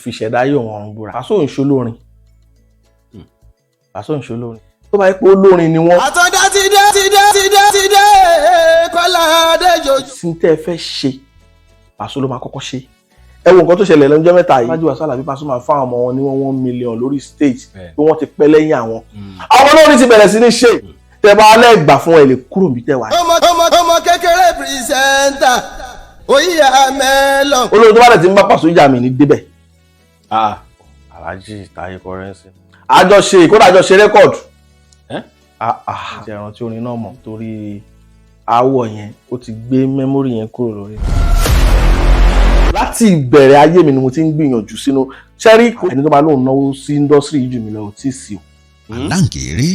fi ṣẹ̀dá yóò wọn búra. Pàṣọ ìṣolórin. Pàṣọ ìṣolórin. Tó bá yẹ pé olórin ni wọ́n. Àtọ̀dá ti dé Kọ́lá Adéjọ́. Sí tẹ́ fẹ́ ṣe Pàṣọ ló máa kọ́kọ́ ṣe. Ẹ wo nǹkan tó ṣẹlẹ̀ lọ́jọ́ mẹ́ta yìí. Májú Wàsálà bí Pàṣọ máa fáwọn ọmọ wọn ní $1 million lórí stage pé wọ́n ti pẹ́ lẹ́yìn àwọn. Àwọn olórin ti bẹ̀rẹ̀ sí ní ṣe. Tẹ́ bá alẹ́ gbà fún ẹ lè kúrò níbi tẹ́ wà. Ọmọ kékeré pírísẹ́ńtà Oyè Mẹ́lọ̀. Olórin tó bá dẹ̀ ti ń bá Pàṣọ jà mí ní débẹ̀. Alhaji Taye Currency. Àjọṣe ìkódà àjọṣe rẹ́kọ̀dù. Ṣe ìrántí orin náà mọ̀ torí àwọ̀ yẹn ó ti gbé mẹ́mórì yẹn kúrò lórí. Láti ìbẹ̀rẹ̀ ayé mi ni mo ti ń gbìyànjú sínú ṣẹ́rí ẹni tó bá lóun náwó sí indọ́sírì yìí jù mí lọ ò tí ì sí o. Àdáǹkèrè.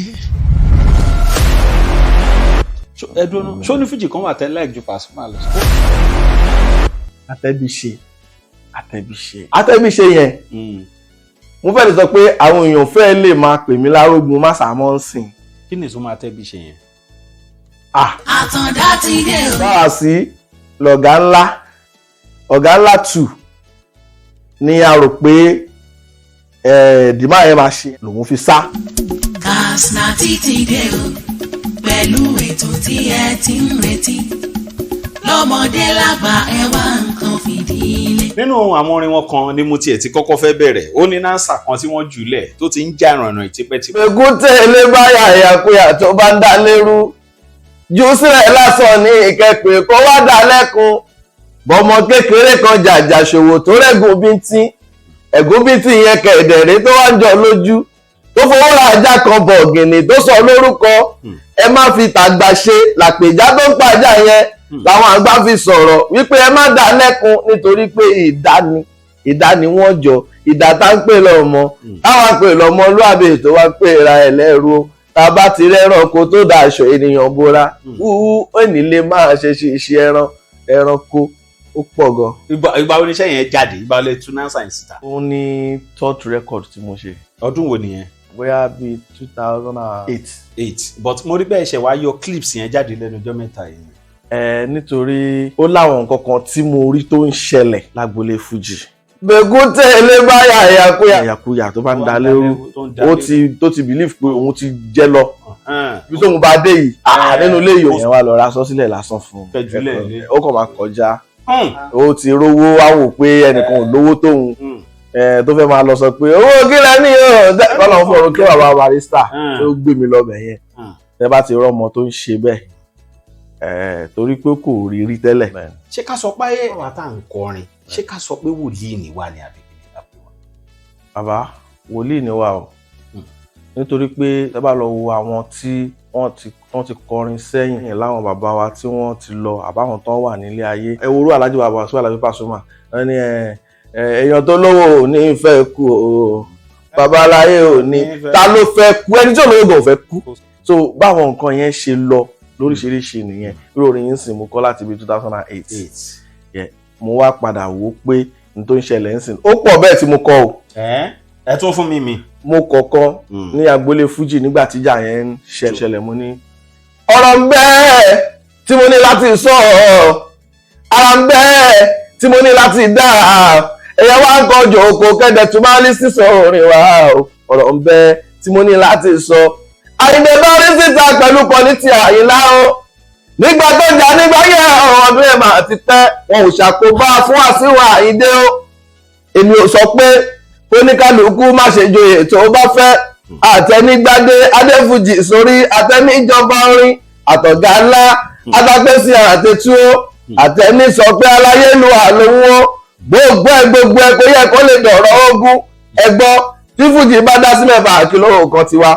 Ẹdùn ṣó ní fújì kan wà tẹ́lẹ̀ ju Pasuma lọ. Atebise yẹn mo fẹ́ lè sọ pé àwọn èèyàn fẹ́ lè máa pè mí l'Arogunmasa mọ́ ń sìn. Kí ni ìsúnmọ́ Atebise yẹn? Àtàndá ti dé o. Báwa sí Oganla 2 ni a rò pé dìmá yẹn máa ṣe lòun fi sá. Kàsínà ti dé o pẹ̀lú ètò tí ẹ ti ń retí lọ́mọdé lágbà ẹ wá nǹkan fìdílé. Nínú àwọn orin wọn kan ni mo tiẹ̀ ti kọ́kọ́ fẹ́ bẹ̀rẹ̀ ó ní nánsà kan tí wọ́n jùlẹ̀ tó ti ń já ìrànà ìtipẹ́tipẹ́. Ègúté ilé báyà ìyàkuyà tó bá ń dá lérú jù sílẹ̀ lásán ní ìkẹ́pẹ́ kó wá dá lẹ́kun bọ́mọ kékeré kan jàjà ṣòwò tó rẹ́gùn bíntín ẹ̀gún bíntín yẹn kẹ̀dẹ̀rẹ́ tó wá ń jọ lójú tó fowó ra ajá kan bọ̀gìnì tó sọ lórúkọ ẹ má fi tàgbà ṣe làpèjá tó ń pàjá yẹn làwọn àgbà fi sọ̀rọ̀ wípé ẹ má dá lẹ́kun nítorí pé ìdá ni wọ́n jọ ìdá tá ń pè lọ́mọ táwọn pè lọ́mọ lúàbí tó wá pè ra ẹ̀ lẹ́rú tá a bá ti rẹ́ranko tó dá aṣọ ènìyàn bóra ẹni lè máa ṣe iṣẹ́ ẹranko ó pọ̀ gan. Ìgbà wo ni iṣẹ́ yẹn jáde ìgbà wo lè tún nánsà yẹn síta. Ó ní third record tí mo ṣe. Ọdún wo nìyẹn? Bóyá bíi 2008. But mo rí bẹ́ẹ̀ ṣe wá yọ clips yẹn jáde lẹ́nu ọjọ́ mẹ́ta yìí. Nítorí ó láwọn nǹkan kan tí mo rí tó ń ṣẹlẹ̀ lágbolé fújì. Bègúté ilé báyà ìyàkuyà tó bá ń da lérú tó ti believe pé òun ti jẹ́ lọ. Bí tóun bá dé yìí nínú ilé ìyò yẹn wá lọ ra sọ́sílẹ̀ lásán fún un. Ó kàn máa kọjá. Ó ti rówó wá wò pé ẹnìkan ò lówó tóun tó fẹ́ máa lọ sọ pé owó kílẹ̀ ní ọlọ́run fún ọ̀run kí bàbá barista tó gbé mi lọ́bẹ̀ yẹn. Tẹ́ bá ti rọ́mọ tó ń ṣe bẹ́ẹ̀ torí pé kò rí tẹ́lẹ̀. Ṣé ká sọ pé àwa tá à ń kọrin ṣé ká sọ pé wòlíì ni wà ní àbíkí ní àbí wa. Bàbá wòlíì ni wà o nítorí pé tẹ́ bá lọ wo àwọn tí wọ́n ti kọrin sẹ́yìn láwọn bàbá wa tí wọ́n ti lọ àbáwọn tán wà nílé ayé. Ẹ wo orú Alhaji Wàsíù Àlàbí Pasuma wọ́n ní èèyàn tó lówó ò ní fẹ́ kú o babaláyé ò ní ta ló fẹ́ kú ẹni tí ò lówó gan ò fẹ́ kú. So báwọn nǹkan yẹn ṣe lọ lóríṣiríṣi nìyẹn irú orin yìí ń sìn mo kọ́ láti bí 2008 mo wá padà wò pé n tó ń ṣẹlẹ̀ ń sìn ó pọ̀ bẹ́ẹ̀ tí mo kọ́ o. Ẹ tún fún mi. Mo kọ́kọ́ ní agboolé fújì nígbà tíjà yẹn ń ṣẹlẹ̀ mo ní ọ̀rọ̀ ń bẹ́ẹ̀ tí mo ní láti sọ ara ń bẹ́ẹ̀ tí mo ní láti dá ẹ̀yẹ wá ń kọjọ oko kẹ́dẹ̀ tó máa lé sísọ orin wa ọ̀rọ̀ ń bẹ́ẹ̀ tí mo ní láti sọ Àyìndé bá rí síta pẹ̀lú pọ́lítì Àyìnlá o nígbà tó jà nígbà yẹ ọdún ẹ̀ máa ti pẹ́ wọn ò ṣàkóbá fún àsíwà Àyìndé o èmi ò sọ pé oníkálukú má ṣe joyè tó bá fẹ́ àtẹnigbádé adéfújì sórí àtẹníjọba orin àtọ̀gá ńlá adágbèsí àtẹtú àtẹní sọ pé aláyélúwà lówó gbogbo ẹ kò yẹ kó lè dọ̀rọ̀ ogún ẹgbọ́ tí fújì bá dá sí mẹ́fà kìló kan tiwa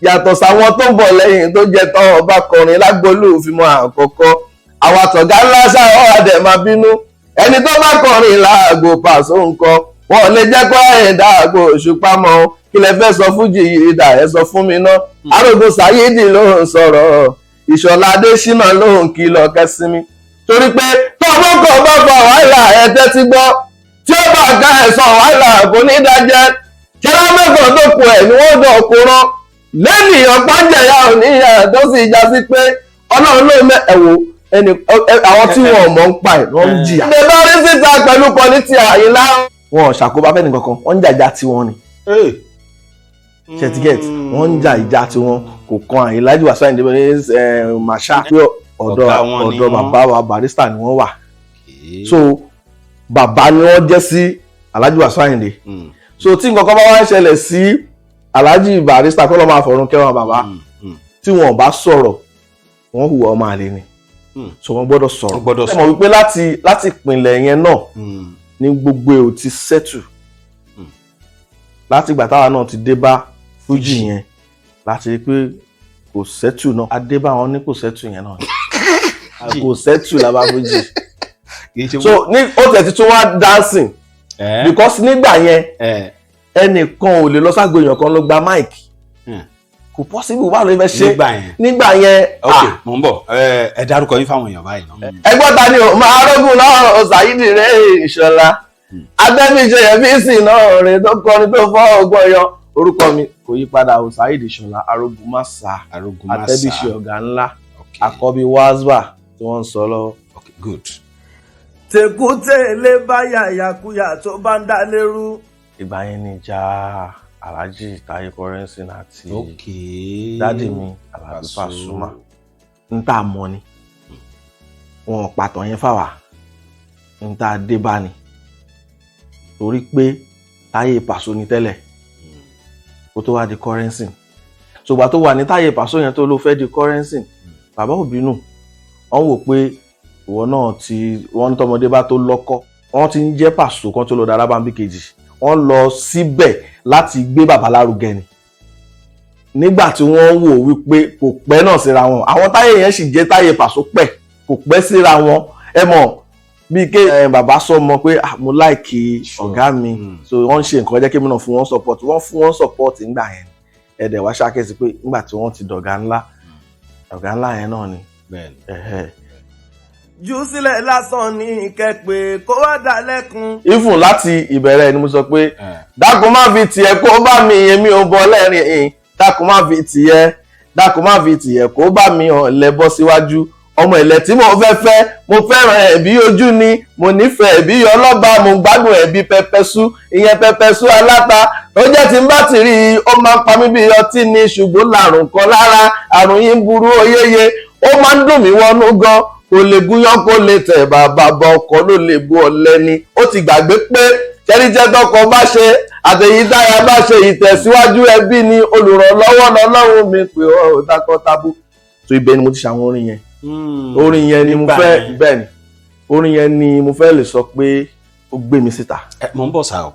yàtọ̀ sáwọn tó ń bọ̀ lẹ́yìn tó jẹ́ tán ọba kọrin lágbólú òfìmọ̀ àkọ́kọ́ àwọn àtọ̀gá ńlá ṣáà ọ̀dẹ̀ máa bínú ẹni tó bá kọrin láàgbò pàṣọ nǹkan wọn lè jẹ́ kó ẹ̀dá àgbò òṣùpá mọ́ kí lẹ fẹ́ sọ fújì yìí dà ẹ sọ fún mi náà. Arógun Saheed ló ń sọ̀rọ̀ Ìṣọ̀lá Adéṣínà ló ń kìlọ̀ kẹsìmí torí pé tọ́gbọ́kọ̀ bá fa wàhálà ẹ̀ tẹ́tí gbọ́ tí ó bá ká ẹ̀sán wàhálà kò ní dájẹ́ kíra mẹ́kọ̀ọ́ tó kù ẹ̀ ni wọ́n dọ̀ kó rán lẹ́yìn ọ̀pájẹ̀yà òníyà tó sì já sí pé ọlọ́run ló mẹ́ ẹ̀wò àwọn tí wọn mọ̀ ń pa ẹ̀ wọ́n ń jìyà. Ìdè bá rí síta pẹ̀lú pọ́lítì Àyìnlá wọn ṣàkóbá fẹ́ni kankan wọ́n ń jà ìjà tiwọn ni ṣẹtigẹt wọ́n ń jà ìjà tiwọn kò kan Alhaji Wasiu Ayinde Marshal pé ọ̀dọ̀ bàbá wa Barrister ni wọ́n wà so bàbá ni wọ́n jẹ́ sí Alhaji Wasiu Ayinde so tí nǹkan kan bá wá ń ṣẹlẹ̀ sí Alhaji Barrister kọ́ lọ́ máa fọ̀run kẹ́wọ̀n bàbá tí wọn bá sọ̀rọ̀ wọ́n hùwà ọmọ àlè ni so wọ́n gbọ́dọ̀ sọ̀rọ̀ ẹ mọ̀ wípé láti ìpìnlẹ̀ yẹn náà ní gbogbo ẹ̀ ò ti settle láti ìgbà táwa náà ti dé bá Fuji yẹn láti rí pé kò settle náà adébá wọn ní kò settle yẹn náà kò settle lábá Fuji so ní ó tẹ̀ ti tún wá dancing because nígbà yẹn ẹnìkan ò lè lọ ságbo èèyàn kan ló gba mic kò possible wà ló fẹ́ ṣe nígbà yẹn. ok mo ń bọ̀ ẹ dárúkọ yín fáwọn èèyàn báyìí náà. ẹgbọ́n ta ni o máa rógùn náà Saheed rẹ̀ Ìṣọ̀lá Atebise Yẹmísì náà rẹ̀ tó kọrin tó fọ́ ọgbọ́n yan orúkọ mi kò yí padà o Saheed Ìṣọ̀lá Arogunmasa Atebise Oganla àkọ́bí wazba tí wọ́n ń sọ lọ́wọ́. ok good. tèkúté lè bá yàyàkuyà tó bá ń dá lérú. ìgbà yẹn ni ìjà Alhaji Taye Currency àti dádì mi Alabi Pasuma ń tà mọ́ ni wọn pàtàn yẹn fáwà ń tà débá ni torí pé Taye Paso ni tẹ́lẹ̀ kó tó wá di Currency ṣùgbọ́n tó wà ní Taye Paso yẹn tó ló fẹ́ di Currency bàbá ò bínú wọ́n wò pé ìwọ náà wọ́n ní tọmọdé bá tó lọ́kọ́ wọ́n ti ń jẹ́ Paso kan tó lọ dára bá ń bí kejì wọ́n lọ síbẹ̀ láti gbé bàbá lárugẹ ni nígbà tí wọ́n wò wípé kò pẹ́ náà síra wọn àwọn Táyé yẹn sì jẹ́ Táyé Paso pẹ́ kò pẹ́ síra wọn ẹ mọ̀ bíi ké bàbá sọ mọ pé mo láìkì ọ̀gá mi so wọ́n ń ṣe nǹkan jẹ́ kí mi náà fún wọn support wọ́n fún wọn support nígbà yẹn ẹ̀dẹ̀ wá ṣàkíyèsí pé nígbà tí wọ́n ti dọ̀gá ńlá yẹn náà ni. jù sílẹ̀ lásán ní kẹ́pẹ́ kó wá dá lẹ́kun. ifun láti ìbẹ̀rẹ̀ ni mo sọ pé dákun má fi tiẹ̀ kó bá mi èmi ò bọ́ lẹ́rìn-ín dákun má fi tiẹ̀ kó bá mi ọ̀lẹ bọ́ síwájú ọmọ ilẹ̀ tí mo fẹ́ mo fẹ́ràn ẹ̀ bí ojú ni mo nífẹ̀ẹ́ bí ọlọ́ba mo gbádùn ẹ̀ bí pẹpẹsú ìyẹn pẹpẹsú aláta ó jẹ́ tí n bá ti rí i ó máa ń pa mí bí ọtí ni ṣùgbọ́n làrùn kan lára àrùn yìí ń burú oyéye ó máa ń dùn mí wọnú gan kò lè gúnyán kó lè tẹ̀ bàbá ọkọ ló lè bu ọ̀lẹ ni ó ti gbàgbé pé jẹ́ríjẹ́ tọkọ bá ṣe àtẹ̀yídáyà bá ṣe ìtẹ̀síwájú ẹbí ni olùrànlọ́wọ́ lọ́lọ́run mi pé ó takọ́tabú tó ibẹ̀ ni mo ti ṣàwọn orin yẹn orin yẹn ni mo fẹ́ bẹ́ẹ̀ ni orin yẹn ni mo fẹ́ lè sọ pé ó gbé mi síta. mo ń bọ̀ sá o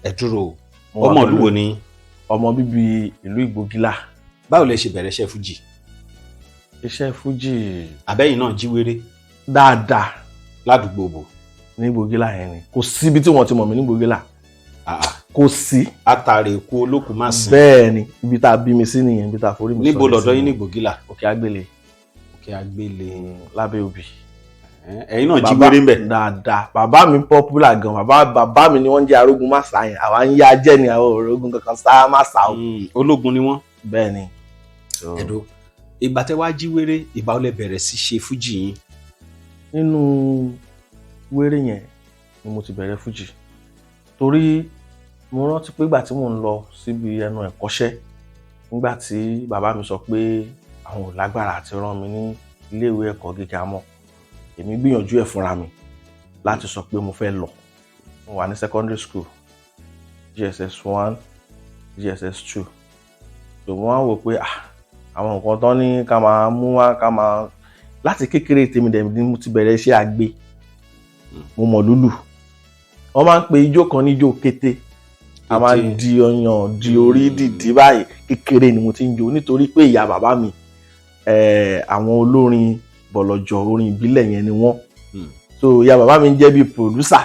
ẹ dúró ọmọ ìlú wo ni. ọmọ bíbí ìlú Ìgbògìlà. báwo lẹ ṣe bẹ̀rẹ̀ iṣẹ́ fújì. iṣẹ́ fújì. àbẹ́yìn náà jí wéré. dáadáa. ládùúgbò bò. ní Ìgbògìlà yẹn ni kò síbi tí wọ́n ti mọ̀ mí ní Ìgbògìlà. kò sí. atàrẹ èkó olókùn má sìn. bẹ́ẹ̀ ni ibi tá a bí mi sí nìyẹn ibi tá a forí mi sọ. níbo lọ́dọ̀ yín ní Ìgbògìlà. Òkè Àgbèlè. Òkè Àgbèlè. lábẹ́ òbí. ẹ̀yin náà jí wéré ń bẹ̀. dáadáa bàbá mi popular gan bàbá mi ni wọ́n jẹ́ Arogunmasa yẹn àwa ń yá jẹ́ ni àwọn Orogun kankan sá má sá o. ológun ni wọ́n. bẹ́ẹ̀ ni. ẹ̀dọ́ ìgbà tẹ́ wá jí wéré ìgbà ó lẹ bẹ̀rẹ̀ sí ṣe fújì yín. nínú wéré yẹn ni mo ti bẹ̀rẹ̀ fújì torí mo rántí pé ìgbà tí mò ń lọ síbi ẹnu ẹ̀kọ́ṣẹ́ nígbà tí bàbá mi sọ pé àwọn ò lágbára àti rán mi ní iléèwé ẹ̀kọ́ gíga mọ́ èmi gbìyànjú ẹ̀ fúnra mi láti sọ pé mo fẹ́ lọ mo wà ní secondary school GSS 1 GSS 2 so mo wá wò pé àwọn nǹkan tán ní ká máa mú wá ká máa láti kékeré tèmi dẹ̀ ni mo ti bẹ̀rẹ̀ iṣẹ́ àgbẹ̀ mo mọ̀ lúlù wọ́n máa ń pe ijó kan ní ijó kété a máa di ọyàn di orí dìdí báyìí kékeré ni mo ti ń jó nítorí pé ìyá bàbá mi àwọn olórin bọ̀lọ̀jọ̀ orin ìbílẹ̀ yẹn ni wọ́n so ìyá bàbá mi ń jẹ́ bíi producer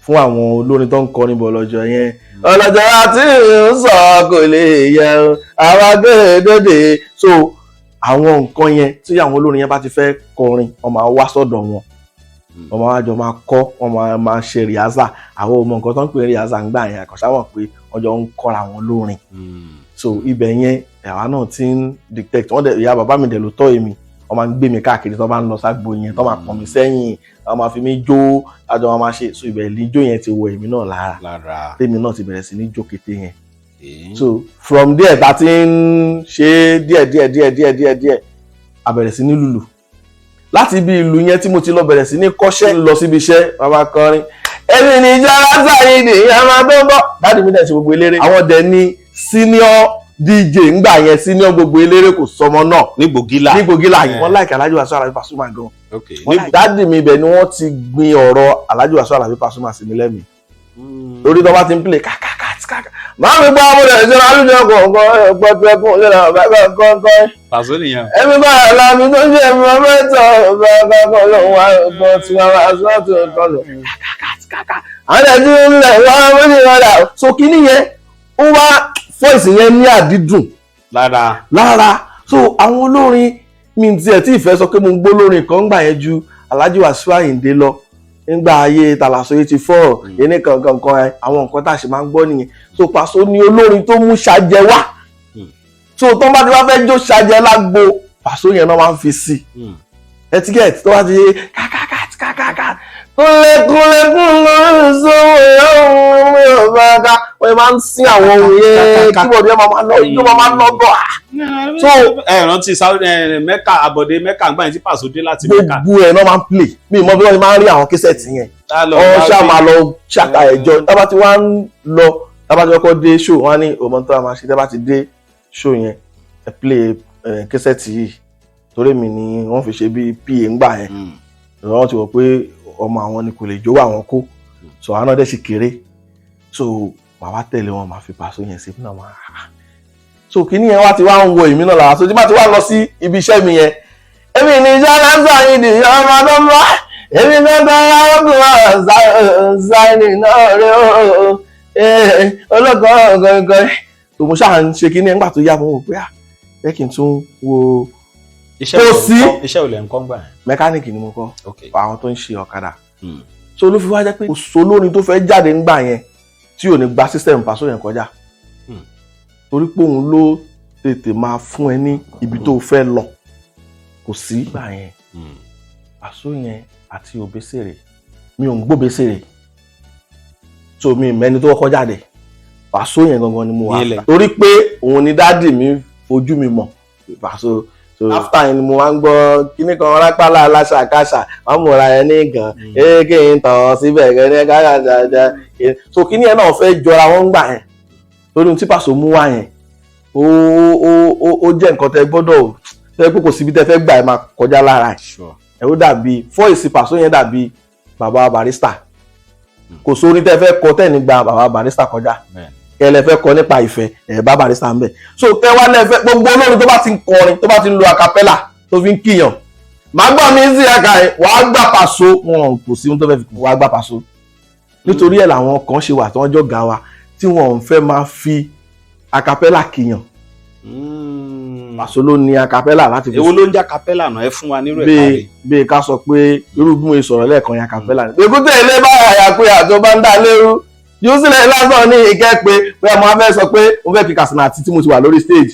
fún àwọn olórin tó ń kọrin bọ̀lọ̀jọ̀ yẹn ọlọ́jọ́ àti sọ kò lè yẹ àwọn agbẹ́dẹ́dẹ́ so àwọn nǹkan yẹn tí àwọn olórin yẹn bá ti fẹ́ kọrin wọ́n máa wá sọ́dọ̀ wọn wọ́n máa jọ máa kọ́ wọ́n máa ṣe rìhásà àwọn ọmọ nǹkan tó ń pè ní rìhásà ń gbà yẹn àkànṣáwọ̀n pé wọ́n jọ ń kọ́ra wọn lórin so ibẹ̀ yẹn àwa náà ti ń dictate wọ́n dẹ̀ ìyá bàbá mi dẹ̀ ló tọ́ èmi wọ́n máa ń gbé mi káàkiri tó bá ń lọ ságbo yẹn tó máa pọ̀n mi sẹ́yìn wọ́n máa fi mí jó àjọ wọn máa ṣe so ìbẹ̀rẹ̀ ní jó yẹn ti wọ èmi náà lára tèmi náà ti bẹ̀rẹ̀ sí ní jó kété yẹn so from there ta ti ń ṣe díẹ̀ a bẹ̀rẹ̀ sí ní lùlù láti ibi ìlú yẹn tí mo ti lọ bẹ̀rẹ̀ sí ní kọ́ṣẹ́ lọ síbi iṣẹ́ bàbá kọrin èmi ní ìjọba Saheed ìyàmá tó ń bọ̀ dáàdì mi dẹ̀ ṣe gbogbo eléré àwọn dẹ̀ ní senior DJ ngbà yẹn senior gbogbo eléré kò sọmọ náà ní Gbògìlà yìí wọ́n láìka Alhaji Wasiu Alabi Pasuma gan dáàdì mi ibẹ̀ ni wọ́n ti gbin ọ̀rọ̀ Alhaji Wasiu Alabi Pasuma sí mi lẹ́mìí lórí tó bá ti ń play kàkàkàkà máa mi gbọ́ ọmọdé ìṣẹ́ra alújọ kọ̀ọ̀kan ẹ̀pọ̀ tó ẹkùn lẹ́nà bàbá kọ̀ọ̀kan ẹ̀mí bá àlàmì tó ń ṣe ẹ̀mí ọmọ ẹ̀tọ́ bàbá kọ̀ lóhun àgbọ̀ tí wọ́n máa sọ́ tó kọ̀lọ̀ kàkàkàkà àwọn ẹ̀jú ńlẹ̀ wọ́n mú ní ọ̀dà so kí nìyẹn ó wá fọ́ìsì yẹn ní àdídùn lára so àwọn olórin mi tiẹ̀ tí ìfẹ́ sọ pé mo ń gbọ́ lórin kan gbà yẹn ju Alhaji Wasiu Ayinde lọ nígbà ayé Tàlàsọ 84 yẹn ní kankan àwọn nǹkan tá a ṣe máa ń gbọ́ nìyẹn so Paso ní olórin tó mú ṣàjẹ wá so tó bá ti wá fẹ́ jó ṣàjẹ lágbo Paso yẹn náà máa ń fi sí etiquette tó bá ti yé kàkàkàkàkà kúnlẹ̀kúnlẹ̀kún lórí sówó yóò mú ọba ká wọ́n máa ń sin àwọn ohun yẹn kíbọ̀dù yẹn máa ń lọ́gọ̀ so rántí Mẹ́kà àbọ̀dé Mẹ́kà gbà yẹn tí Paso dé láti Mẹ́kà gbogbo ẹ̀ náà máa ń play mi mọ bí wọ́n máa ń rí àwọn késẹ̀tì yẹn wọ́n ṣáà máa lọ ṣàkà ẹ̀jọ́ tábà tí wọ́n ń lọ tábà tí wọ́n kọ́ dé show wọ́n á ní ọmọ tó máa ṣe tábà ti dé show yẹn ẹ play késẹ̀tì yìí torí mi ni wọ́n fi ṣe bí PA ńgbà yẹn wọ́n ti wọ̀ pé ọmọ àwọn ni kò lè jówó àwọn kó so àwọn náà dẹ̀ sì kéré so màá wá tẹ̀lé wọn màá fi Paso yẹn sí náà máa so kíní yẹn wá ti wá ń wọ èmi náà lára so tí bá ti wá lọ sí ibi iṣẹ́ mi yẹn èmi ní ìjọba Saheed ọmọ tó ń bọ̀ èmi gbọ́dọ̀ ọkùnrin Saheed náà rẹ olóko gangan tó mo ṣáà ń ṣe kíní nígbà tó yá mo wò pé jẹ́ kí n tún wo iṣẹ́ ò lẹ̀ ń kọ́ gbà yẹn mẹkáníìkì ni mo kọ́ àwọn tó ń ṣe ọ̀kadà so ló fi wá jẹ́ pé kò sólórin tó fẹ́ jáde ńgbà yẹn tí ò ní gba system Paso yẹn kọjá torí pé òun ló tètè máa fún ẹ ní ibi tó fẹ́ lọ kò sí gbà yẹn Paso yẹn àti Obesere mi ò ń gbóbesere so mi mẹ́ni tó kọ́ jáde Paso yẹn gangan ni mo wà torí pé òun ni dáàdì mi fojú mi mọ̀ Paso so after yẹn ni mo wá ń gbọ́ kíní kan rápálá aláṣàkáṣà wọ́n múra ẹ ní gan kí n tàn síbẹ̀ gẹ́ ní káyàjájá so kíní yẹn náà fẹ́ jọra wọ́n gbà yẹn torí ohun tí Paso mú wá yẹn ó jẹ́ nǹkan tẹ́ gbọ́dọ̀ tẹ́ pé kò síbi tẹ́ fẹ́ gbà ẹ máa kọjá lára ẹ̀ ó dàbí fọ́ìsì Paso yẹn dàbí bàbá Barrister kò sórí tẹ́ fẹ́ kọ tẹ́ ní gba bàbá Barrister kọjá kẹlẹ fẹ́ kọ nípa ìfẹ́ bá Barrister ń bẹ so kẹwàá lẹfẹ gbogbo olórin tó bá ti ń kọrin tó bá ti ń lo acapella tó fi ń kíyàn màá gbọ́ mi sí ẹ̀ka ẹ̀ wàá gbà Paso wọn kò sí ohun tó fẹ́ fi wàá gbà Paso nítorí ẹ̀ làwọn kan ṣe wà tí wọ́n jọ ga wa tí wọ́n ń fẹ́ máa fi acapella kíyàn Paso ló ní acapella láti fi. èwo ló ń jẹ́ acapella náà ẹ fún wa nírú ẹ̀ káre. bẹ́ẹ̀ ká sọ pé irú bí mo sọ̀rọ̀ lẹ́ẹ̀kan yẹn acapella ni. èkúté ilé báyà yà pé àjọ bá ń dá lérú yóò sílẹ̀ lásán ní ìkẹ́ pé ọmọ abẹ́ sọ pé mo fẹ́ fi Kasinati tí mo ti wà lórí stage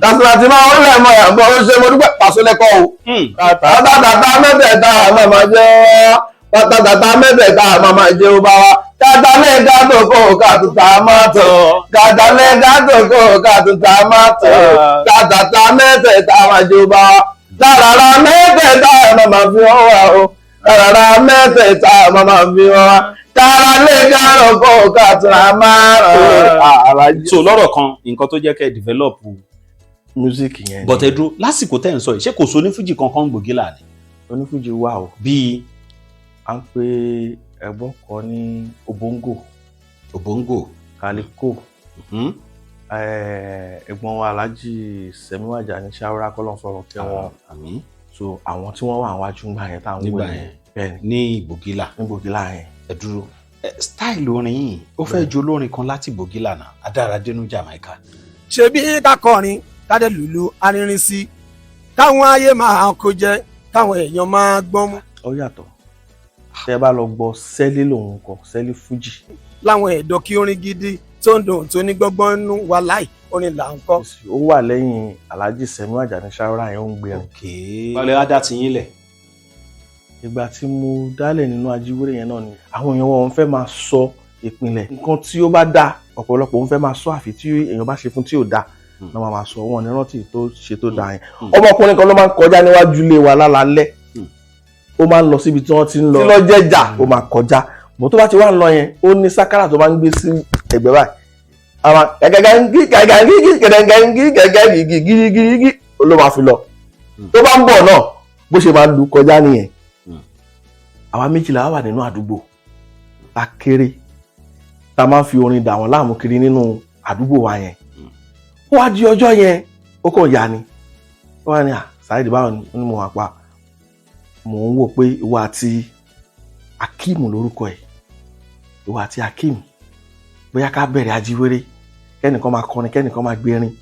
Kasinati máa ń lẹ̀ mọ́ àbọ̀ ó ṣe mo dúpẹ́ Paso lẹ́kọ̀ọ́ o tàtàtà mẹ́tẹ̀ẹ̀ta màmá jẹ́ tàtàtà mẹ́tẹ̀ẹ̀ta màmá jẹ́ ó bá wa kàtàlẹ́ gàdókò kàtúntà máa tọ̀ kàtàlẹ́ gàdókò kàtúntà máa tọ̀ tàtàtà mẹ́tẹ̀ẹ̀ta máa jẹ́ ó bá wa tàràrà mẹ́tẹ̀ẹ̀ta màmá fi wọ́n wà o tàràrà mẹ́tẹ̀ẹ̀ta màmá fi wọ́n wà tààrà lè gàrọ̀ kọ́ kàtúrà máa rọ̀. so lọ́rọ̀ kan nǹkan tó jẹ́ kẹ́ develop music yẹn. but ẹ dúró lásìkò tẹ́ ń sọ yìí ṣé kò sí onífújì kankan Gbògìlà ni. onífújì wà o. bíi. à ń pe ẹ̀gbọ́n kan ní Obongo Kaliko ẹ̀gbọ́n wa Alhaji Semiwaja ní Ṣàwárà kọ́lọ́n fọ̀rọ̀ kẹ́ wọn so àwọn tí wọ́n wà wájú ńgbà yẹn táwọn wò yẹn ní Gbògìlà yẹn ẹ dúró style orin yìí ó fẹ́ jó lórin kan láti Gbògìlà náà adáradénú Jamaica. ṣebí kakọrin kádẹ lùlù arinrin sí káwọn ayé máa kó jẹ káwọn èèyàn máa gbọ́n mú. ó yàtọ̀ tẹ́ bá lọ gbọ́ sẹ́lí lòun kọ sẹ́lí fújì. láwọn ẹ̀dọ́ kí orin gidi tó ń dùn tó ní gbọ́ngbọ́n nú wà láì orin là ń kọ́. ó wà lẹ́yìn Alhaji Sẹ̀mí Àjàní Ṣàwárà yẹn ó ń gbẹ̀rìn. wálé wá dá tiyín lẹ̀. ìgbà tí mo dálẹ̀ nínú Ajíwéré yẹn náà ni àwọn èèyàn wọn fẹ́ máa sọ ìpìlẹ̀ nǹkan tí ó bá dá ọ̀pọ̀lọpọ̀ ń fẹ́ máa sọ àfi tí èèyàn bá ṣe fún tí ò dá náà máa sọ wọn ní rántí tó ṣe tó dá yẹn. ọmọkùnrin kan ló máa ń kọjá níwájú ilé wa lálálẹ́ ó máa ń lọ síbi tí wọ́n ti ń lọ tí lọ jẹ́jà ó máa kọjá bó tó bá ti wá ń lọ yẹn ó ní sákárà tó máa ń gbé sí ẹ̀gbẹ́ báyìí àwọn gẹ́gẹ́gẹ́gí ló máa fi lọ tó bá ń bọ̀ náà bó ṣe máa ń lu kọjá nìyẹn. àwa méjìlá wà nínú àdúgbò ta kéré ta máa ń fi orin dà wọ́n láàmú kiri nínú àdúgbò wa yẹn. ó wá di ọjọ́ yẹn ó kàn yá ni ó wá ní Saheed báwo ni mo wà pa mò ń wò pé ìwọ àti Akeem lórúkọ ẹ̀ ìwọ àti Akeem bóyá ká bẹ̀rẹ̀ Ajíwéré kẹ́nìkan máa kọrin kẹ́nìkan máa gbérin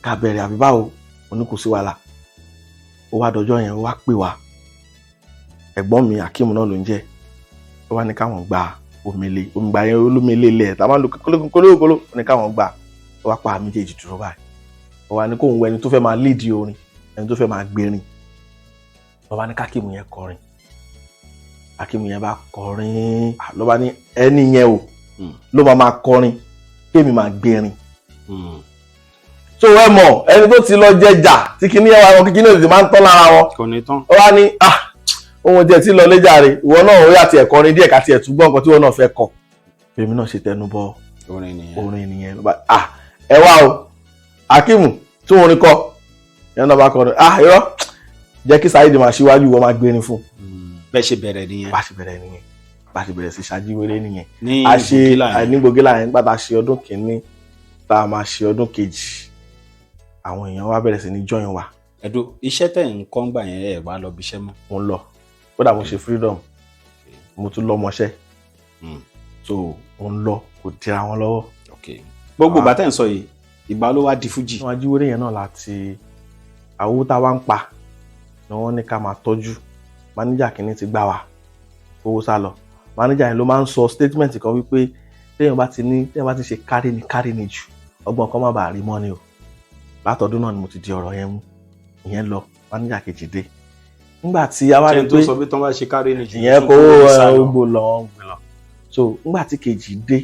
ká bẹ̀rẹ̀ àbí báwo òní kò sí wàhálà. ó wá dọjọ́ yẹn ó wá pè wá ẹ̀gbọ́n mi Akeem náà ló ń jẹ́ ó wá ní káwọn gba omele omigba yẹn olómele ilẹ̀ tá a máa ń lo kólókóló ní káwọn gbà ó wá pa méjèèjì dúró báyìí ó wá ní kóun wọ ẹni tó fẹ́ máa líìdì orin ẹni tó fẹ́ máa gbérin ó wá ní kákíìmù yẹn kọrin Akeem yẹn bá kọrin ló bá ní ẹni yẹn o ló máa kọrin kémi máa gbérin. so ẹ mọ̀ ẹni tó ti lọ jẹjà tí kìíní ẹwà wọn kíkí náà ti máa ń tán lára wọn kò ní tán. ó wá ní ohun jẹ tí lọ léjàre ìwọ náà ó yà tiẹ̀ kọrin díẹ̀ ká tiẹ̀ túbọ̀ nǹkan tí wọn náà fẹ́ kọ èmi náà ṣe tẹnu bọ orin nìyẹn ló bá ẹ wá o Akeem tí orin kọ yẹn náà bá kọrin irọ́ jẹ́ kí Saheed máa ṣíwájú wọ́n máa gbérin fún. bẹ́ẹ̀ ṣe bẹ̀rẹ̀ nìyẹn. bá ṣe bẹ̀rẹ̀ sí ṣàjíwéré nìyẹn. ní Gbògìlà yẹn nígbà tá a ṣe ọdún kìíní tá a máa ṣe ọdún kejì àwọn èèyàn wá bẹ̀rẹ̀ sí ní join wa. ẹ̀dùn iṣẹ́ tẹ̀ ń kọ́ ń gbà yẹn ẹ̀ wá lọ bí iṣẹ́ mọ́. mo ń lọ kódà mo ṣe freedom mo tún lọ́mọṣẹ́ so mo ń lọ kò dira wọn lọ́wọ́. gbogbo ìgbà tẹ̀ ń sọ yìí ìgbà ló wá di fújì. àwọn Ajíwéré yẹn náà láti àwọ̀ tá a wá ń pa ni wọ́n ní ká máa tọ́jú máníjà kìíní ti gbá wa owó sá lọ máníjà yẹn ló máa ń sọ statement kan wípé téèyàn bá ti ṣe kárí ni jù ọgbọ́n kan má bàa rí mọ́ ni o látọdún náà ni mo ti di ọ̀rọ̀ yẹn mú ìyẹn lọ máníjà kejì dé nígbà tí a wá rí pé tó sọ pé tán bá ṣe kárí ni jù ìyẹn kó gbó lọ so nígbà tí kejì dé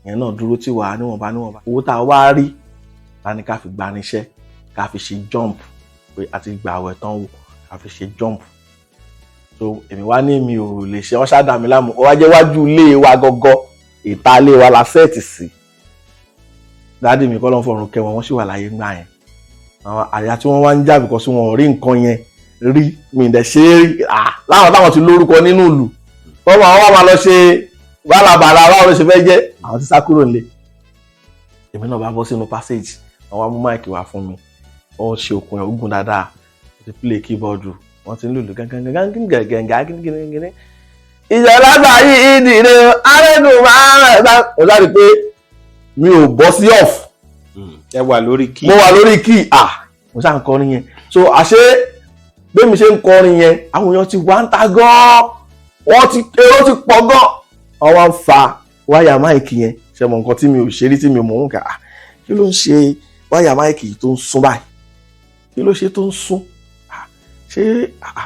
ìyẹn náà dúró tí wàá níwọ̀nba owó tá a wá rí la ní ká fi gbaniṣẹ́ ká fi ṣe jump pé a ti gbà àwẹ̀ tán wò ká fi ṣe jump so èmi wá ní mi ò lè ṣe wọ́n ṣáàdà mi láàmú ó wá jẹ́ wájú ilé wa gọ́gọ́ ìta ilé wa la sẹ́ẹ̀tì sí dáàdì mi kọ́ ló ń fọ̀rùn kẹwọn wọ́n sì wà láyé ńgbà yẹn àwọn àyà tí wọ́n wá ń jà bìkọ́ sí wọn ò rí nǹkan yẹn rí mi ìdẹ̀ ṣe é rí láwọn táwọn ti lórúkọ nínú ìlú wọ́n máa lọ ṣe bálabàlà báwọn ló ṣe fẹ́ jẹ́ àwọn ti sá kúrò nílé èmi náà bá bọ́ sínú passage wọ́n wá mú máìkì wá fún mi wọ́n ṣe òkun ẹ̀ ogun dáadáa wọ́n ti play keyboard wọ́n ti ń lùlù gángan ìjọba gbà yìí ìdìrẹ Arogunmasa mo sáré pé mi ò bọ́ sí off. ẹ wà lórí key. mo wà lórí key mo ṣáà ń kọrin yẹn so àṣé bí mi ṣe ń kọrin yẹn àwọn èèyàn ti wá ń ta gan-an èrò ti pọ̀ gan-an wọ́n wá ń fa wáyà máìkì yẹn ṣe mọ nǹkan tí mi ò ṣe rí tí mi ò mọ̀ ń kà kí ló ń ṣe wáyà máìkì tó ń sún báyìí kí ló ṣe tó ń sún ṣé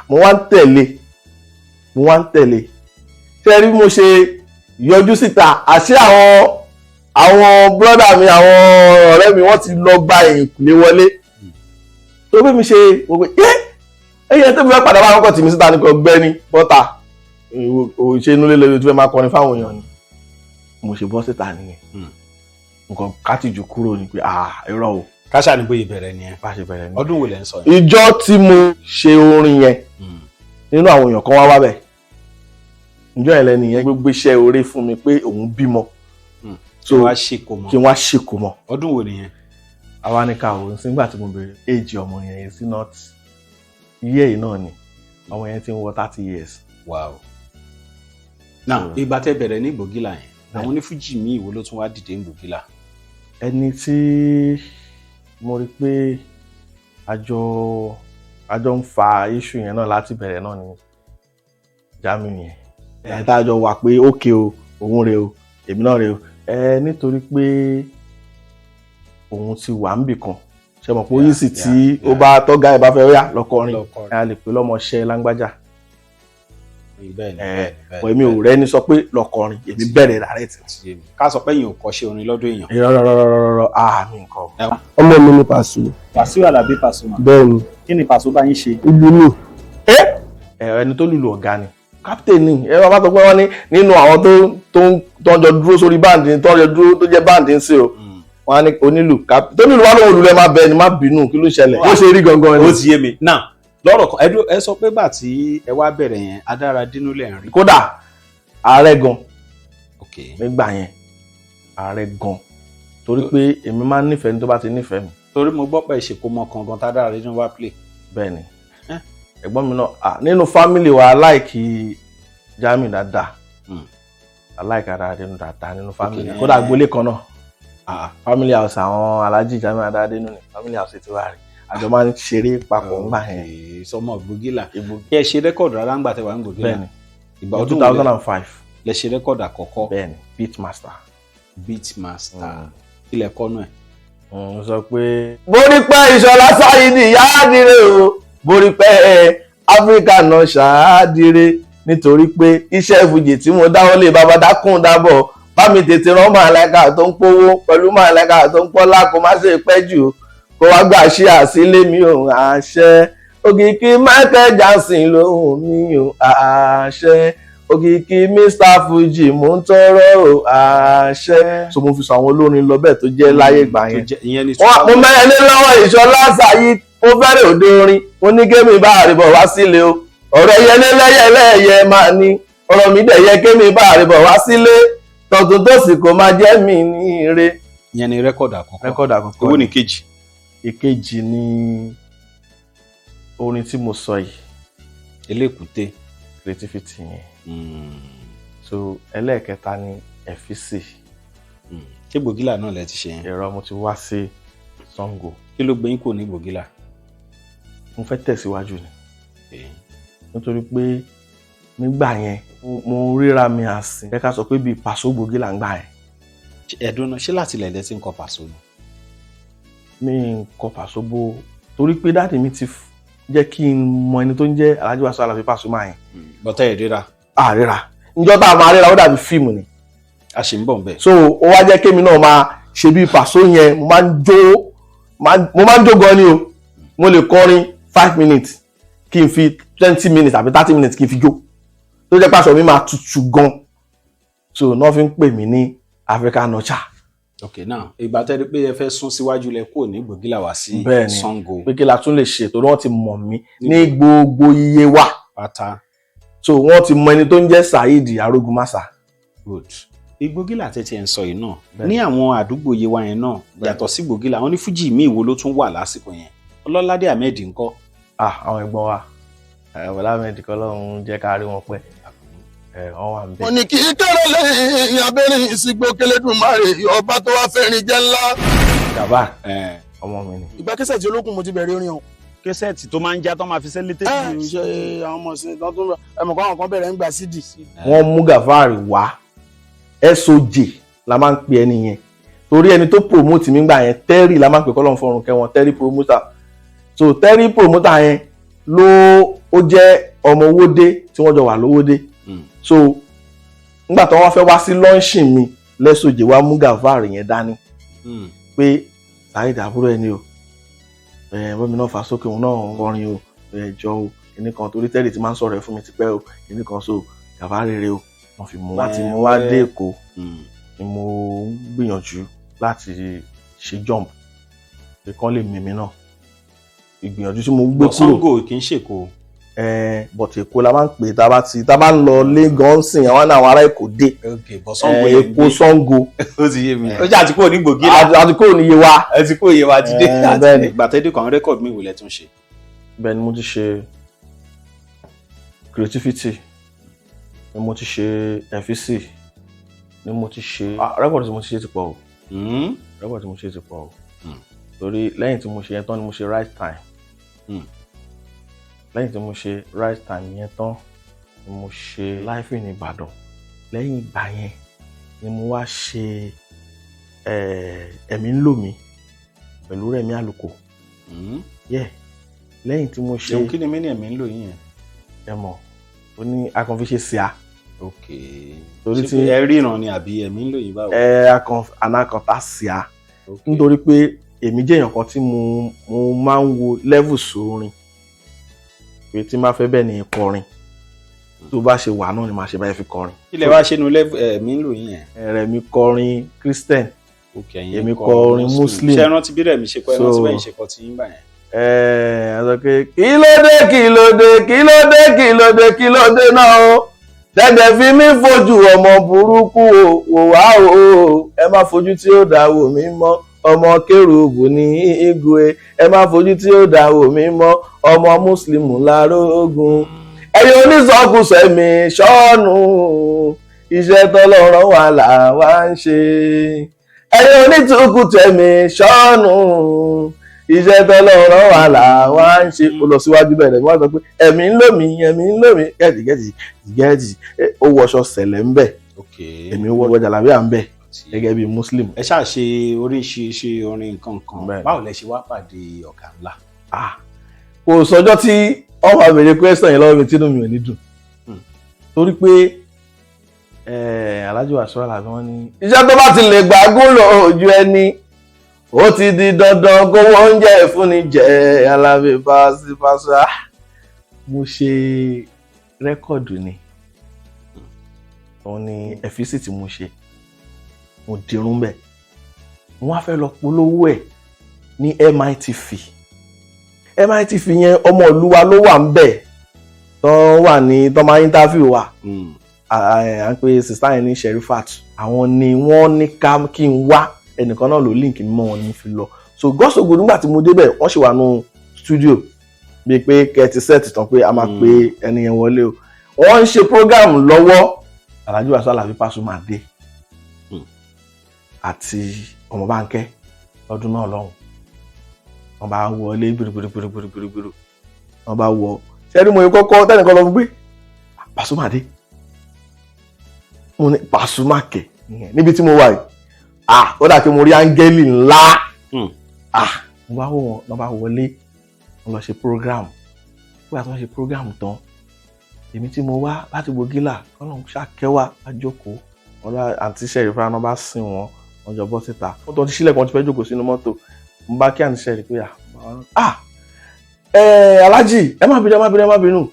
mo wá ń tẹ̀lé ṣé rí bí mo ṣe yọjú síta àṣé àwọn brọ́dà mi àwọn ọ̀rẹ́ mi wọ́n ti lọ gba ìkùlé wọlé tó bí mi ṣe wọ́n pé ẹ̀yẹ tó bí wọ́n padà bá kọ́kọ́ tì mí síta ní kò gbẹ́ni bọ́tà òṣè inú lé lórí tó fẹ́ máa kọrin fáwọn èèyàn ni mo ṣe bọ́ síta nìyẹn nǹkan kátìjú kúrò ní pé irọ́ o. káṣá ni bóyá ìbẹ̀rẹ̀ nìyẹn. bá ṣe bẹ̀rẹ̀ nìyẹn. ọdún wo lẹ ń sọ yẹn. ìjọ tí mo ṣe orin yẹn nínú àwọn èèyàn kan wá bẹ̀ ìjọ yẹn lẹ́nu yẹn gbogbo iṣẹ́ oore fún mi pé òun bímọ. kí wọ́n á ṣèkó mọ́. ọdún wo nìyẹn. àwa ní ká òun sígbà tí mo bẹ̀rẹ̀ éèjì ọmọ yẹn sí not iye yìí náà ni ọmọ yẹn ti ń wọ 30 years. wow. now ìgbà tẹ́ bẹ̀rẹ̀ ní Gbògìlà yẹn àwọn onífújì míì wo ló tún wá dìde ní Gbògìlà. ẹni tí mo rí pé àjọ ń fa issue yẹn náà láti bẹ̀rẹ̀ náà ni Jamiu yẹn ẹ̀ tá a jọ wà pé ókè o òun rè o èmi náà rè o nítorí pé òun ti wà níbì kan ṣe mọ̀ pé yìí sì tí ó bá tọ́gá ẹ̀ bá fẹ́ yá lọ́kọrin a lè pè lọ́mọṣẹ́ lágbájá pọ̀ èmi ò rẹ́ni sọ pé lọ́kọrin èmi bẹ̀rẹ̀ rárẹ̀ tí. ká sọ pé èèyàn ò kọ́ṣẹ́ orin lọ́dọ̀ èèyàn. rọrọrọrọrọ àmì nǹkan. ọmọ mi ni Pàṣọ. Wàsíù Àlàbí Pasuma. bẹ́ẹ̀ni. kí ni Pàṣọ bá yín ṣe. ìlú ni. ẹni tó lùlù ọ̀gá ni kápítẹ̀nì ẹ bá sọ pé wọ́n ní nínú àwọn tó ń jọ dúró sórí báǹdì tó ń jọ dúró tó jẹ́ báǹdì ń sè o wọ́n á ní onílù tó nílù wá lóhùn olùlẹ̀ má bẹ́ẹ̀ ni má bínú kí ló ṣẹlẹ̀ ó ṣe rí gangan ni. ó ti yé mi náà lọ́rọ̀ kan ẹ sọ pé gbà tí ẹ wá bẹ̀rẹ̀ yẹn adára dínú lẹ̀ ń rí. kódà ààrẹ gan nígbà yẹn ààrẹ gan torí pé èmi máa ń nífẹ̀ẹ́ ní tó bá ti nífẹ̀ẹ́ mi. torí mo gbọ́ pé ìṣèkó mọ kan gan tádára dínú wá play. bẹ́ẹ̀ni ẹ̀gbọ́n mi náà nínú fámìlì wa aláìkí Jamiu dáadáa aláìkí Adénú dáadáa nínú fámìlì kódà agboolé kan náà family house àwọn Alhaji Jamiu Adénú ni family house ti wá rí àjọ máa ń ṣeré papọ̀ ńgbà yẹn. sọmọ Gbògìlà kí ẹ ṣe rẹ́kọ̀dù rárá ńgbà tẹ wà ń Gbògìlà. bẹ́ẹ̀ni ìgbà 2005 lẹ ṣe rẹ́kọ̀dù àkọ́kọ́. bẹ́ẹ̀ni Beatmaster ilẹ̀ kọ́nù ẹ̀. mo sọ pé borí pẹ́ Ìṣọ̀lá Saheed yáàdìrẹ o borí pẹ́ Áfíríkà náà ṣáàdìrẹ nítorí pé iṣẹ́ ìfújì tí mo dáwọ́ lé bàbá dákùn dábọ̀ bá mi tètè rán màláíkà tó ń pówó pẹ̀lú màláíkà tó ń pọ́lá kó má ṣe pẹ́ jù kó wá gbà ṣe àsílẹ̀ mi ò àṣẹ òkìkí Michael Jackson lóhùn mi ò àṣẹ òkìkí Mr Fuji mo ń tọrọ ò àṣẹ. so mo fi sọ àwọn olórin lọ bẹ́ẹ̀ tó jẹ́ láyé ìgbà yẹn. mo mẹ́rin lé lọ́wọ́ Ìṣọ̀lá Saheed mo fẹ́rẹ̀ òde orin mo ní kémi bá àrìbọ̀ wá sílé o ọ̀rọ̀ yẹlẹ́yẹlẹ́yẹ máa ní ọ̀rọ̀ mi dẹ̀ yẹ kémi bá àrìbọ̀ wá sílé tọ̀tún tó sì kò máa jẹ́ mi ní ire. ìyẹn ni rẹ́kọ̀dù àkọ́kọ́. owó ní kejì. ìkejì ni orin tí mo sọ yìí. Elékùté. creativity yẹn. so ẹlẹ́ẹ̀kẹta ni Ẹ̀físì. ṣé Gbògìlà náà lẹ ti ṣe yẹn. ẹ̀rọ mo ti wá sí Ṣàngó. kí ló gbé yín kò ní Gbògìlà. mo fẹ́ tẹ̀síwájú ni. nítorí pé nígbà yẹn mo ríra mi àsìn ẹ ká sọ pé bíi Pàṣọ Gbògìlà ń gbà yẹn. ẹ̀dùn náà ṣé láti ilẹ̀ lẹ́sìn kọ Pàṣọ ni. mi ń kọ Pàṣọ bó torí pé dáàdì mi ti jẹ́ kí n mọ ẹni tó ń jẹ́ Alhaji Wasiu Alabi Pasuma yẹn. bọ́tẹ́ ìríra. àríra njọ́ tá a máa ríra ó dàbí fíìmù ni. a ṣì ń bọ̀ nbẹ̀. so ó wá jẹ́ kémi náà máa ṣe bíi Pàṣọ yẹn mo máa ń jó gan ni o mo lè kọrin 5 minutes kí n fi 20 minutes àbí 30 minutes kí n fi jó tó jẹ́ pàṣọ mi máa tutù gan so náà fi ń pè mí ní African Nurture. ok now ìgbà tẹ́lẹ̀ pé ẹ fẹ́ sún síwájú lẹ kúrò ní Gbògìlà wá sí Ṣàngó. pé kí la tún lè ṣe torí wọ́n ti mọ̀ mí ní gbogbo iye wa pátá. so wọ́n ti mọ ẹni tó ń jẹ́ Saheed Arogunmasa. good Gbògìlà tẹ́tí ẹ̀ ń sọ yìí náà ní àwọn àdúgbò iye wa yẹn náà yàtọ̀ sí Gbògìlà wọn ní fújì míì wo ló tún wà lásìkò yẹn Ọlọ́ládé Ahmed ńkọ́. àwọn ẹ̀gbọ́n wa Ọlá Ahmed kọ́ lọ́hún jẹ́ ká rí wọn pẹ́ wọ́n wà ń bẹ̀. wọ́n ní kí kẹ́rẹ́ lẹ́yìn abẹ́rẹ́ ìsìgbò kẹlẹ́dùnmáre ọba tó wá fẹ́rin jẹ́ ńlá. Gàbá ọmọ mi ni. ìgbà kẹsẹ̀ tí ológun mo ti bẹ̀rẹ̀ orin o. kẹsẹ̀tì tó máa ń já tó máa fi sẹ́lẹ̀ tẹ́lẹ̀. ṣe àwọn ọmọ sí tó tún ẹ̀mọ̀ kan àwọn kan bẹ̀rẹ̀ ń gba CD. wọ́n mú Gàfárì wá SOJ la máa ń pe ẹni yẹn torí ẹni tó promote mi gbà yẹn Terry la máa ń pè kọ́lọ́n fọrùn kẹwọn Terry promoter so Terry promoter yẹn ó jẹ́ ọmọ Owódé tí wọ́n jọ wà lówódé so nígbà tó wọ́n fẹ́ wá sí lọ́ńṣìn mi lẹ́sọ̀jẹ̀ wá mú Gàfárì yẹn dání pé Saheed àbúrò ẹni o bọ́mi náà fà sókè òun náà ń kọrin o ẹjọ́ o kìnnì kan torí Terry ti máa ń sọ̀rọ̀ ẹ̀ fún mi tipẹ́ o kìnnì kan so Gàfárì rere o wọ́n fi mú wá tí mo wá dé Èkó ni mo gbìyànjú láti ṣe jump pé kán lè mímí náà ìgbìyànjú tí mo gbé kúrò. Ṣàngó kì í ṣèkó. But Èkó la máa ń pè tá a bá ń lọ Lagos sìn àwọn ará Èkó dé. Èkó Ṣàngó. ó ti yé mi. ó jẹ́ àtikó ní Gbògìlà. àtikó ní Yewa. àtikó Yewa ti dé. ìgbà tẹ́lẹ̀ kan rẹ́kọ̀dù mi ìwòlẹ̀ tún ṣe. bẹ́ẹ̀ ni mo ti ṣe creativity ni mo ti ṣe Ẹ̀físì ni mo ti ṣe rẹ́kọ̀dù tí mo ti ṣe ti pọ̀ o. rẹ́kọ̀dù tí mo ṣe ti pọ̀ o. torí lẹ́yìn tí mo ṣe yẹn tán ni mo ṣe right time. lẹ́yìn tí mo ṣe right time yẹn tán ni mo ṣe life in Ìbàdàn lẹ́yìn ìgbà yẹn ni mo wá ṣe ẹ̀mí ń lò mí pẹ̀lú Rẹ̀mí Àlùkò. Lẹ́yìn tí mo ṣe. Ṣé kí ni mí ni ẹ̀mí ń lò yín yẹn? Ẹ mọ̀ ó ní akànfi ṣe síá. Torí tí ẹ ríran ni àbí ẹ̀mí ń lò yín báwo? Anákàntà síá. Nítorí pé èmi jẹ́ èèyàn kan tí mo máa ń wo levels orin pé tí máa fẹ́ bẹ́ẹ̀ ni kọrin tó bá ṣe wà náà ni màá ṣe báyìí fi kọrin. Ilé wa ṣe nu level ẹ̀mí ń lò yín yẹn. Rẹ̀mí kọrin Christian, èmi kọrin Muslim. Ṣé rántí bí Rẹ̀mí ṣe kọ ẹ rántí bẹ́ẹ̀ ṣe kọ tí yín gbà yẹn? Sọ pé kí ló dé náà o dẹ́dẹ̀ fi mí fojú ọmọ burúkú wò wá o ẹ má fojú tí ó dá wò mí mọ́ ọmọ kérúbù ní igwe ẹ má fojú tí ó dá wò mí mọ́ ọmọ mùsùlùmù lárógún ẹ̀yin onísọkúsọ ẹ̀mí ṣọ́ọ̀nù iṣẹ́ tọ́lọ́run wà làwa ń ṣe ẹ̀yin onítùkùtù ẹ̀mí ṣọ́ọ̀nù iṣẹ́ tọ́lọ́run wà làwa ń ṣe. Ó lọ síwájú bẹ̀rẹ̀ wọ́n sọ pé ẹ̀mí ń lò mí gẹ́ẹ̀dì ó wọṣọ sẹ̀lẹ̀ ń bẹ̀ èmi wọ jàlábíà ń bẹ̀ gẹ́gẹ́ bí Muslim. Ẹ ṣáà ṣe oríṣiríṣi orin nǹkan kan báwo lẹ ṣe wá pàdé Ọ̀gànlá? Kò sọjọ́ tí ọmọ àbẹ̀rẹ̀ question yẹn lọ́wọ́ mi tínú mi ò ní dùn torí pé Alhaji Wasiu Alabi wọ́n ní iṣẹ́ tó bá ti lè gbàgún lọ ojú ẹni ó ti di dandan kó wọ́n oúnjẹ ìfúnni jẹ Alabi pàṣípàṣá. Mo ṣe rẹ́kọ̀dù ni òun ni ẹ̀fíìsì tí mo ṣe mo dirun bẹ́ẹ̀ mo wá fẹ́ lọ polówó ẹ̀ ní MITV yẹn ọmọ ìlú wa ló wà ń bẹ̀ tó wà ní tó máa interview wa à ń pè sista yẹn ní Sherifat àwọn ni wọ́n ní kí n wá ẹnìkan náà ló link mi mọ́ wọn ní fi lọ so gọ́sọ̀gbò nígbà tí mo débẹ̀ wọ́n ṣì wà nù studio bíi pé kẹ́ẹ̀tì set tán pé a máa pe ẹni yẹn wọlé o wọ́n ń ṣe program lọ́wọ́ Alhaji Wasiu Alabi Pasuma dé àti Ọmọbánkẹ́ lọ́dún náà lọ́hùn wọ́n bá wọlé gbìrìgbìrìgbìrìgbìrì wọ́n bá wọ ṣẹ́ni mo yẹ kọ́kọ́ tẹ́nìkan lọ fún pé Pasuma dé mo ní Pasuma kẹ̀ níbi tí mo wà yìí ó dà pé mo rí áńgẹ́lì ńlá mo bá wọ wọn wọ́n bá wọlé wọ́n lọ ṣe program nígbà tí wọ́n ṣe program tán èmi tí mo wá láti Gbògìlà Ọlọ́run ṣàkẹ́wà àjókòó ọ̀dọ̀ àǹtí Sherifat náà bá sìn wọ́n jọ bọ́ síta wọ́n tó ti sílẹ̀ kan ti fẹ́ jókòó sínú mọ́tò mo bá kí àǹtí Sherifat pé Alhaji ẹ má bínú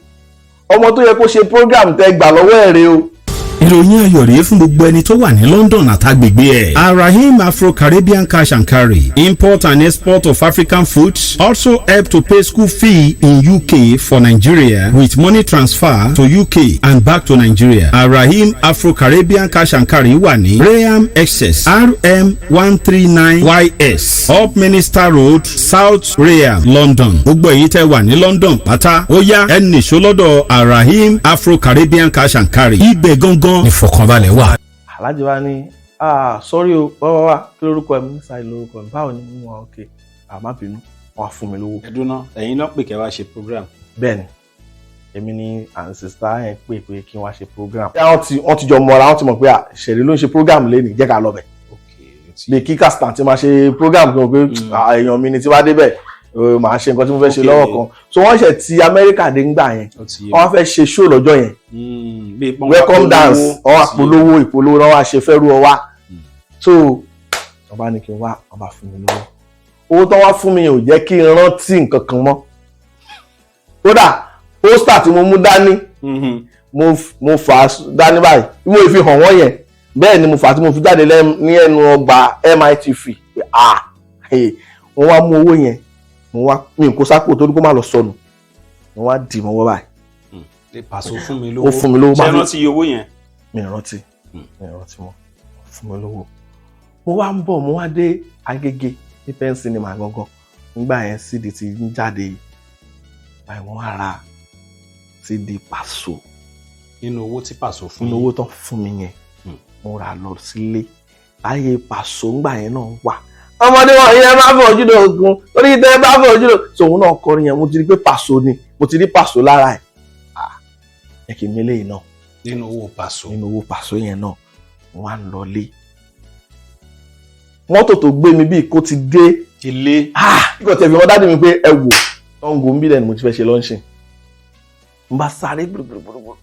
ọmọ tó yẹ kó ṣe program tẹ gbà lọ́wọ́ ẹ̀ rẹ o. ìròyìn ayọ̀ rèé fún gbogbo ẹni tó wà ní London àtàgbègbè ẹ̀. Arahim Afro-Caribbean Cash and Carry, import and export of African foods, also help to pay school fee in UK for Nigeria with money transfer to UK and back to Nigeria. Arahim Afro-Caribbean Cash and Carry wà ní Graham Excess RM 139YS Up Minister Road, South Graham, London. Gbogbo èyí tẹ́ wà ní London pátá ó yá ẹ nìṣó lọ́dọ̀ Arahim Afro-Caribbean Cash and Carry. Ibẹ̀ gangan ìfọ̀kànbalẹ̀ wà. Alhaji wa ní sọ́rí o wá kí lórúkọ ẹ̀ mi sáì lórúkọ ẹ̀ báwo ni mo wà ókè àmá bínú wọ́n á fún mi lówó. Ẹ̀dùn náà ẹ̀yin náà pè kẹ́ wá ṣe program. Bẹ́ẹ̀ni èmi ni àǹsìsítà yẹn pè kí n wá ṣe program. wọ́n ti jọ mọ́ra wọ́n ti mọ̀ pé Ṣẹ̀rí ló ń ṣe program lẹ́nìí jẹ́ ká lọ bẹ̀. bí kíkà stand ti máa ṣe program kan pé èèyàn mi ni tí wàá débẹ̀ màá ṣe nǹkan tí mo fẹ́ ṣe lọ́wọ́ kan so wọ́n ṣe ti Amẹ́ríkà dé ńgbà yẹn wọ́n fẹ́ ṣe show lọ́jọ́ yẹn welcome dance wọ́n wá ìpolówó náà wá ṣe fẹ́rù ọwá so wọ́n bá ní kí n wá wọ́n bá fún mi lówó owó tó wá fún mi ò jẹ́ kí n rántí nǹkan kan mọ́ kódà pósítà tí mo mú dání mo fà á dání báyìí bí mo fi hàn wọ́n yẹn bẹ́ẹ̀ ni mo fà á tí mo fi jáde ní ẹnu ọgbà MITV pé wọ́n wá mú owó yẹn mi kò sápò torí kó má lọ sọnù mo wá dì mọ́wọ́ báyìí. Pàṣọ fún mi lówó ó fún mi lówó ṣé rántí owó yẹn. mi rántí mọ́ fún mi lówó mo wá ń bọ̀ mo wá dé Agége ní Pen Cinema gangan nígbà yẹn CD ti ń jáde báyìí wọ́n wá ra CD Pàṣọ nínú owó tí Pàṣọ fún nínú owó tán fún mi yẹn mo rà lọ sílé láyé Pàṣọ ńgbà yẹn náà wà ọmọdé wọn yẹn bá fọ ojú lóògùn orí tẹ bá fọ ojú lóògùn tòun náà kọrin yẹn mo ti rí pé Pàṣọ ni mo ti rí Pàṣọ lára ẹ kì í mélé yìí náà nínú owó Pàṣọ yẹn náà mo wá ń lọlé mọ́tò tó gbé mi bíi kó ti dé ilé. kíkọ̀ tẹ̀ fi wọ́n dáàdì mi pé ẹ wò ọ̀ngò ń bí lẹ́nu mo ti fẹ́ ṣe lọ́ńṣìn n bá sáré gbùrùgbùrùgbùrù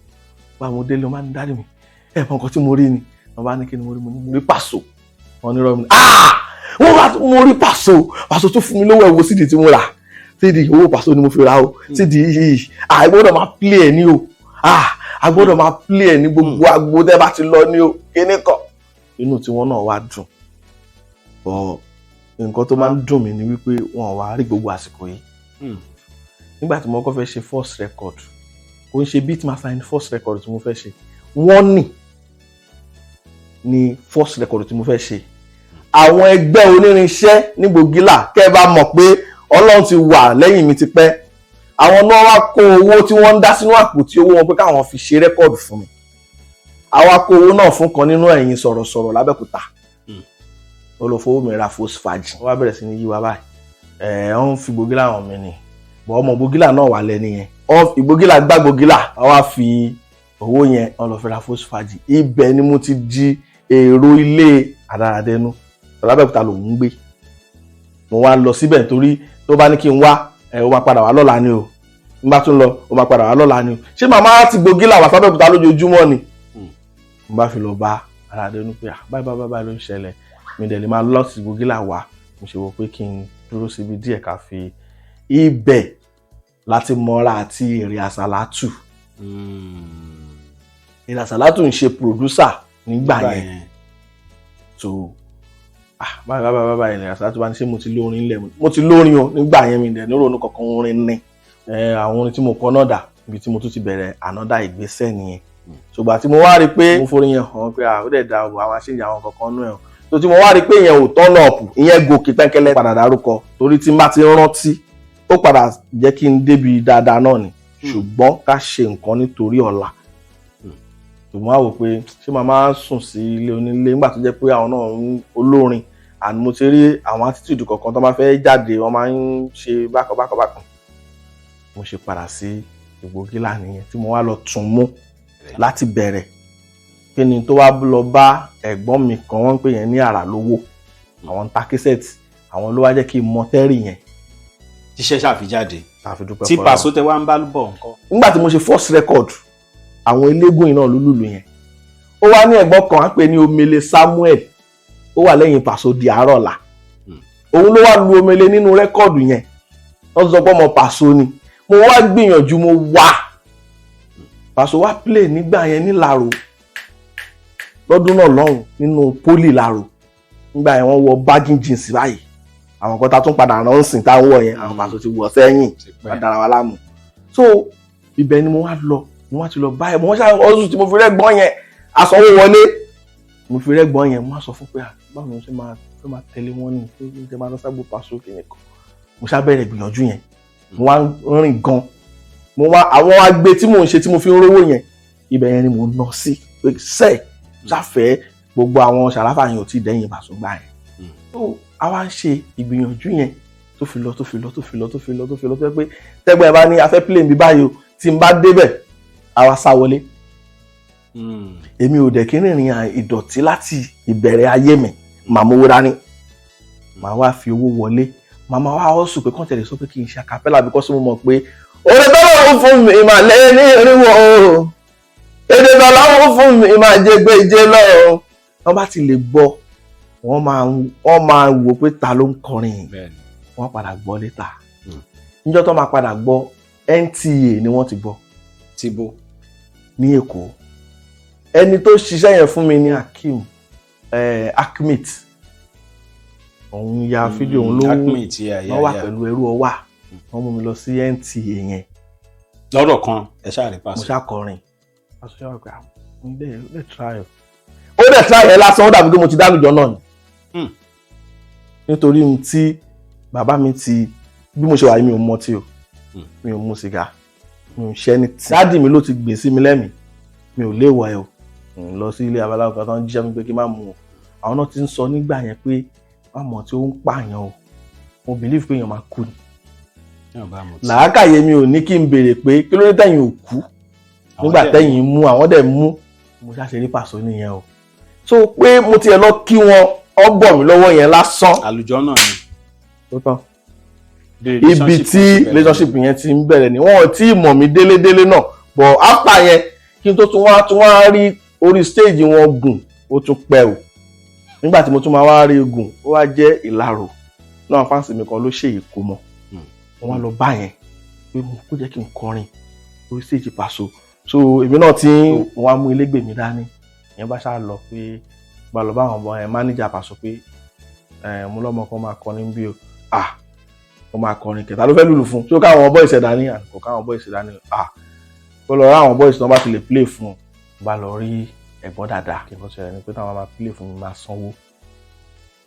bá mo délé wọn bá ní dáàdì mi ẹ mọ nǹkan tí mo rí ni wọn bá ní kí ni mo rí mo rí Paso wọn ní rọ mi wọn bá mo rí Paso tó fún mi lówó ẹ̀wọ̀ sídìí tí mo rà sídìí owó Paso ni mo fi ra o sídìí yìí àgbọ́dọ̀ máa play ẹ̀ ní o àgbọ́dọ̀ máa play ẹ̀ ní gbogbo agbo tẹ́ bá ti lọ ní o kíní kan inú tí wọ́n náà wá dùn bọ́ nǹkan tó máa ń dùn mí ni wípé wọn ò wá rí gbogbo àsìkò yìí nígbà tí mo kọ́ fẹ́ ṣe first record kò ń ṣe beatmaster ní first record tí mo fẹ́ ṣe wọ́n ní first record tí mo fẹ́ ṣe àwọn ẹgbẹ́ onírinṣẹ́ ní Gbògìlà kẹ́ ẹ bá mọ̀ pé Ọlọ́run ti wà lẹ́yìn mi ti pẹ́ àwọn náà wá kó owó tí wọ́n ń dá sínú àpótí owó wọn pé káwọn fi ṣe rẹ́kọ̀dù fún mi àwa kó owó náà fún kan nínú ẹ̀yin sọ̀rọ̀sọ̀rọ̀ l'Abẹ́òkúta olùfowó mi ra fosfage wọ́n wá bẹ̀rẹ̀ sí ní yí wa báyìí wọ́n fi Gbògìlà hàn mí ni bọ́ ọmọ Gbògìlà náà wà lẹ́ni yẹn Gbògìlà gbá Gbògìlà wọ́n wá fi owó yẹn wọ́n lọ fi ra fosfage ibẹ̀ ni mo ti di èrò ilé àdáradẹ́nu l'Abẹ́òkúta lòún ń gbé mo wá lọ síbẹ̀ torí tó bá ní kí n wá ó máa padà wá lọ́la ni o n bá tún lọ ó máa padà wá lọ́la ni o ṣé màmá ti Gbògìlà wá s'Abẹ́òkúta lójoojúmọ́ ni n bá fi lọ bá àdáradẹ́nu pé báyìí ló ń ṣẹlẹ̀ mi dẹ̀ lè máa lọ sí Gbògìlà wá mo ṣe wò pé kí n dúró síbi díẹ̀ ká fi ibẹ̀ láti mọ́ra àti èrè àsàlátù èrè àsàlátù ń ṣe producer nígbà yẹn so báyìí èrè àsàlátù bá ní ṣé mo ti lórin lẹ̀ mo ti lórin o nígbà yẹn mi dẹ̀ ní ronú kankan orin ní àwọn orin tí mo kọ náà dà ibi tí mo tún ti bẹ̀rẹ̀ ànádà ìgbésẹ̀ nìyẹn ṣùgbọ́n tí mo wá rí pé mo forin yẹn hàn pé ó dẹ̀ da àwọn aṣèǹjẹ àwọn kankan nú ẹ̀ tó tí mo wá rí pé ìyẹn ò tọ́nà ọ̀pù ìyẹn gòkè pẹ́kẹ́lẹ́ padà dárúkọ torí tí n bá ti rántí ó padà jẹ́ kí n débi dáadáa náà ni ṣùgbọ́n ká ṣe nǹkan nítorí ọ̀la ṣùgbọ́n àwò pé ṣé màmá sùn sí ilé onílé nígbà tó jẹ́ pé àwọn náà ń olórin and mo ti rí àwọn attitude kọ̀ọ̀kan tó máa fẹ́ jáde wọ́n máa ń ṣe bákan mo ṣe padà sí Gbògìlà nìyẹn tí mo wá lọ tún mú láti bẹ̀rẹ̀ kí ni tó wá lọ bá ẹ̀gbọ́n mi kan wọ́n ń pè yẹn ní àrà lówó àwọn ń ta késẹ̀tì àwọn ló wá jẹ́ kí n mọ tẹ́rì yẹn tíṣẹ́ ṣàfijáde tí Paso tẹ wá ń bá bọ̀ nǹkan. nígbà tí mo ṣe first record àwọn eléégún iná lúlùlù yẹn ó wá ní ẹ̀gbọ́n kan á pè ní Omele Samuel ó wà lẹ́yìn Paso di àárọ̀ ọ̀la òun ló wá lu Omele nínú rẹ́kọ̀dù yẹn wọ́n sọ pé ọmọ Paso ni mo wá gbìyànjú mo wá Paso wá play nígbà yẹn ní Laro lọ́dún náà lọ́hùn nínú poli Laro nígbà yẹn wọ́n wọ bagging jeans báyìí àwọn kan tá tún padà ránṣìn táwọn wọ̀ yẹn àwọn Paso ti wọ̀ sẹ́yìn dára wa láàmú so ibẹ̀ ni mo wá lọ mo wá ti lọ báyìí mo wá ṣáà ọdún tí mo fi rẹ́gbọ́n yẹn aṣọwó wọlé mo fi rẹ́gbọ́n yẹn mo wá sọ fún pé báwo ni mo ṣe máa tẹ̀lé wọn ní ṣe máa lọ sábò Paso kìnìkan mo ṣá bẹ̀rẹ̀ gbìyànjú yẹn mo wá rìn gan mo wá àwọn agbe tí mò ń ṣe tí mo fi ń rówó yẹn ibẹ̀ yẹn ni mo ná sí pé sẹ́ẹ̀ ṣàfẹ́ gbogbo àwọn ṣàráfà yẹn ò tí ì dẹ́yìn Paso gbà yẹn so a wá ń ṣe ìgbìyànjú yẹn tó fi lọ pé tẹ́gbọ́n ẹ bá ní afẹ́ plane bí báyìí o tí n bá débẹ̀ àwa sá wọlé èmi ò dẹ̀ kí rìnrìn ìdọ̀tí láti ìbẹ̀rẹ̀ ayé mi màá mú owó dání màá wá fi owó wọlé màmá wa ó sùn pé kọ́ńtẹ̀ lè sọ pé kí n ṣe acapella because mo mọ̀ pé oore tọ́lọ́run fún mi máa lé ní irinwó o èdè tọ́lọ́run fún mi máa jẹ gbé ìjẹ lọ wọ́n bá ti lè gbọ́ wọ́n máa wò pé ta ló ń kọrin wọ́n padà gbọ́ létà níjọ́ tó máa padà gbọ́ NTA ni wọ́n ti gbọ́ tíbo ní Èkó ẹni tó ṣiṣẹ́ yẹn fún mi ní Akeem Akmit òun ya fídíò òun ló wà pẹ̀lú ẹrú ọwà wọ́n mú mi lọ sí NTA yẹn lọ́rọ̀ kan ẹ ṣáà rí Paso mo ṣàkọrin Paso ṣe wà pé àwọn ilé trial ó dẹ̀ trial yẹn lásán ó dàbí pé mo ti dálùjọ náà ni nítorí ohun tí bàbá mi ti bí mo ṣe wà yìí mi ò mọtí o mi ò mu sìgá mi ò ṣẹ́ni tí dádì mi ló ti gbé sí mi lẹ́mìí mi ò léèwọ̀ ẹ̀ o lọ sí ilé abaláwo kan tó ń jíṣẹ́ mi pé kí n má mu o àwọn náà ti ń sọ nígbà yẹn pé àmọ́ tí ó ń pààyàn o mo believe pé èèyàn máa kú ni làákàyè mi ò ní kí n béèrè pé kí ló dé tẹ̀yìn ò kú nígbà tẹ̀yìn mú àwọn dẹ̀ mú mo ṣàṣe rí Paso nìyẹn o so pé mo tiẹ̀ lọ kí wọn ọgbọ̀n mi lọ́wọ́ yẹn lásán àlùjọ náà ni tó tán ibi tí relationship yẹn ti ń bẹ̀rẹ̀ ni wọ́n ti mọ̀ mí délédélé náà but after yẹn kí n tó tún wá rí orí stage wọn gùn ó tún pẹ́ o nígbà tí mo tún máa wá rí gùn ó wá jẹ́ Ìlarò náà fáǹsì mi kan ló ṣe ìkómọ wọ́n wá lọ bá yẹn pé mo kó jẹ́ kí n kọrin orí stage Paso so èmi náà tí wọ́n á mú ilégbè mi dání ìyẹn bá ṣáà lọ pé bá lọ bá àwọn ọmọ yẹn manager Paso pé mo lọ́mọ kan máa kọrin bí o ó máa kọrin kẹta ló fẹ́ lùlù fún tí ó káwọn boys dání àkókò káwọn boys dání ó lọ rá àwọn boys tí wọ́n bá ti lè play fún un bá lọ rí ẹ̀gbọ́n dáadáa kí n kọ́ ṣẹlẹ̀ ni pé táwọn máa play fún mi máa sanwó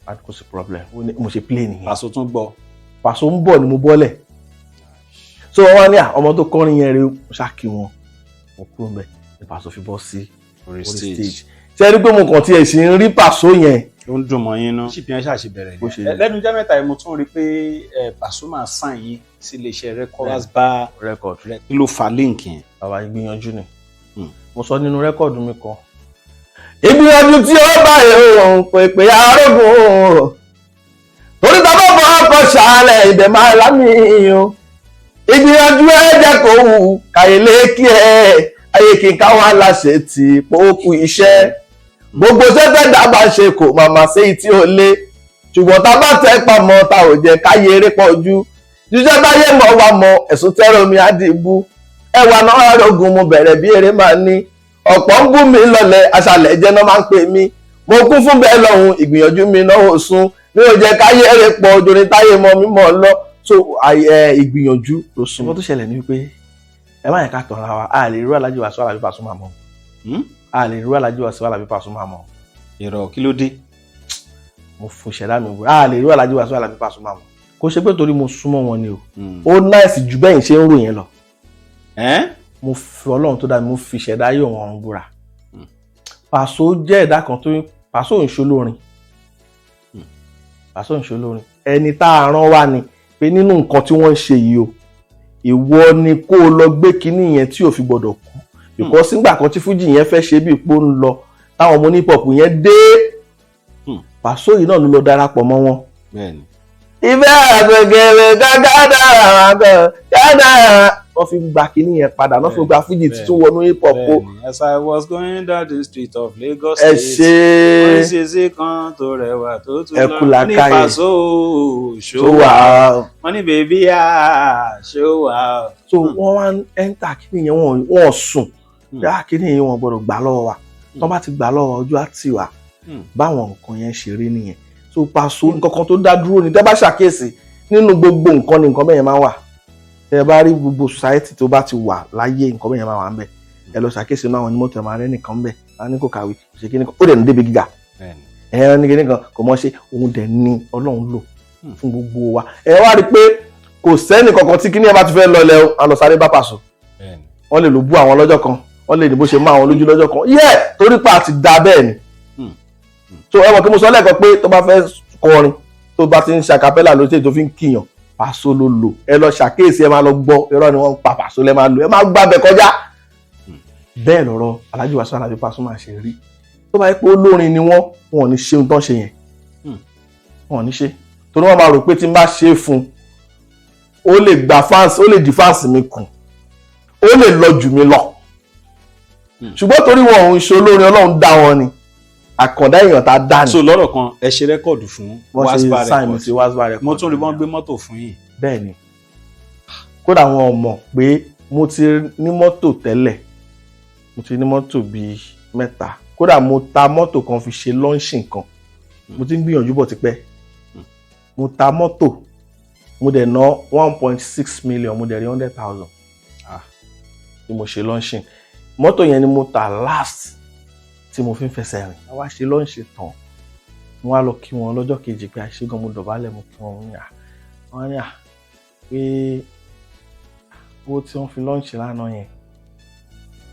láti kó sí problem mo ṣe play nìyẹn. Paso tún gbọ́. Paso ń bọ̀ ni mo bọ́lẹ̀ so wọ́n wá ní ọmọ tó kọrin yẹn rèé mo ṣáàkì wọn mo kúrò ń bẹ̀ ní Paso fi bọ́ sí orí stage ṣe rí pé mo kàn tiẹ̀ sì ń rí Paso yẹn. ó ń dùn mọ́ yín ná. ṣìpì yẹn ṣàṣì bẹ̀rẹ̀ ni lẹ́nu jẹ́ mẹ́ta yìí mo tún rí pé Paso máa sign yín sí iléeṣẹ́ records bar record kí ló fa link yẹn. bàbá ìgbìyànjú ni mo sọ nínú rẹ́kọ̀dù mi kan ìgbìyànjú tí ó bá yòó pèpè arógun torí tàbá bọ́ ọkọ̀ ṣàlẹ̀ ìdẹ̀ máa lámì o ìgbìyànjú ẹ jẹ́ kó wù kàyélé kí ayé kí n káwọn aláṣẹ ti pòókù iṣẹ́ gbogbo sẹ́fẹ̀ dàgbà ṣe kò màmá sí tí ó lé ṣùgbọ́n tá a bá tẹ́ pamọ́ ta ò jẹ́ káyé eré pọ̀ ju jíjẹ́ táyé mọ̀ wá mọ̀ ẹ̀sùn tẹ́rọ mi á dìbò ẹwà náà Arógun mo bẹ̀rẹ̀ bí eré máa ní ọ̀pọ̀ ń bú mi lọ́lẹ̀ aṣálẹ̀ jẹ́ náà máa ń pè mí mo kún fún bẹ́ẹ̀ lọ́hùn ìgbìyànjú mi náà ò sún mi ò jẹ́ káyé eré pọ̀ ojorin táyé mọ́ mi mọ́ lọ so ìgbìyànjú ló sún. ọkọ tó ṣẹlẹ̀ ni wípé ẹ má yẹ ká tàn ra wa a lè rú Alhaji Wasiu Alabi Pasuma mọ́ a lè rú Alhaji Wasiu Alabi Pasuma mọ́. ìrọ̀ kí ló dé. mo fò ṣẹ̀dá mi wò a lè rú Alhaji Wasiu Alabi Pasuma mọ́ kò ṣe pé torí mo súnmọ́ wọn ni o ó náìsì ju bẹ́yìn ṣe ń ròyìn lọ. mo fi Ọlọ́run tó dá mi mo fi ṣẹ̀dá yóò wọn búra Paso jẹ́ ẹ̀dá kan tó Paso ń ṣolórin Paso ń ṣolórin ẹni tá a rán wá ni pé nínú nǹkan tí wọ́n ń ṣe yìí o ìwọ ni kó o lọ gbé kinní yẹn tí ò fi gbọdọ̀ kú because nígbà kan tí fújì yẹn fẹ́ ṣe bí ipò ń lọ táwọn ọmọ onípọ̀pù yẹn dé Paso yìí náà ló lọ darapọ̀ mọ́ wọn. ìfẹ́ àgbẹ̀gẹ̀rẹ̀ gàgàdà wọ́n fi gba kinní yẹn padà wọ́n fi gba fújì títún wọnú hip hop o. As I was going down the street of Lagos ẹ State wọ́n ṣe ṣe kan tó rẹwà tó tún lọ ní Paso show wow wọ́n ní baby show wow. so wọ́n wá ń ẹ́ńtà kinní yẹn wọ́n sùn kinní yẹn wọ́n gbọ́dọ̀ gbà lọ́wọ́ wa tó bá ti gbà lọ́wọ́ ojú àti wa báwọn nǹkan yẹn ṣe rí nìyẹn so Paso nǹkan kan tó dá dúró ni tẹ́ bá ṣàkíyèsí nínú gbogbo nǹkan ni nǹkan bẹ́ẹ̀ máa wà ẹ bá rí gbogbo society tó bá ti wà láyé nǹkan bẹ́ẹ̀ máa wà ń bẹ̀ ẹ lọ ṣàkíyèsí náà àwọn onímọ̀tò ẹ̀ máa rẹ́ nìkan bẹ̀ á ní kò kàwé ṣe kí ni ó dẹ̀ ní débi gíga ẹ ní kí ni kan kò mọ̀ ṣe òun dẹ̀ ní Ọlọ́run lò fún gbogbo wa ẹ wá rí i pé kò sẹ́ni kankan tí kíní ẹ bá ti fẹ́ lọlẹ̀ o a lọ sáré bá Paso wọ́n lè lò bú àwọn lọ́jọ́ kan wọ́n lè ní bó ṣe mú àwọn lójú lọ́jọ́ kan torí pa àti da bẹ́ẹ̀ ni so ẹ mọ̀ kí mo sọ lẹ́ẹ̀kan pé tó bá fẹ́ kọrin tó bá ti ń ṣàkápẹ́là lóṣèlú tó fi ń kíyàn Paso ló lò ẹ lọ ṣàkíyèsí ẹ máa lọ gbọ́ irọ́ ni wọ́n ń pa Paso lẹ́ máa lò ẹ máa gbàbẹ̀ kọjá bẹ́ẹ̀ lọ́rọ̀ Alhaji Wasiu Alabi Pasuma ṣe rí tó bá yẹ pé olórin ni wọ́n ò ní ṣe ohun tó ń ṣe yẹn wọn ò ní ṣe torí wọ́n máa rò pé tí n bá ṣe é fún ó lè gba fans ó lè di fans mi kù ó lè lọ jù mí lọ ṣùgbọ́n torí wọn ò ń ṣe olórin Ọlọ́run dá wọn ni àkàndá èèyàn tá a dá ni. so lọ́rọ̀ kan ẹ ṣe rẹ́kọ̀dù fún Wasba Records mo tún rí wọ́n gbé mọ́tò fún yín. bẹ́ẹ̀ ni kódà wọn ò mọ̀ pé mo ti ní mọ́tò tẹ́lẹ̀ mo ti ní mọ́tò bíi 3 kódà mo ta mọ́tò kan fi ṣe launching kan mo ti ń gbìyànjú bọ̀ tipẹ́ mo ta mọ́tò mo dẹ̀ ná 1.6 million mo dẹ̀ rí 100,000 tí mo ṣe launching mọ́tò yẹn ni mo ta last tí mo fi ń fẹsẹ̀ rìn a wá ṣe launching tán wọ́n á lọ kí wọn lọ́jọ́ kejì pé àṣegan mo dọ̀bálẹ̀ mo kí wọn wọ́n ní pé owó tí wọ́n fi launching lánàá yẹn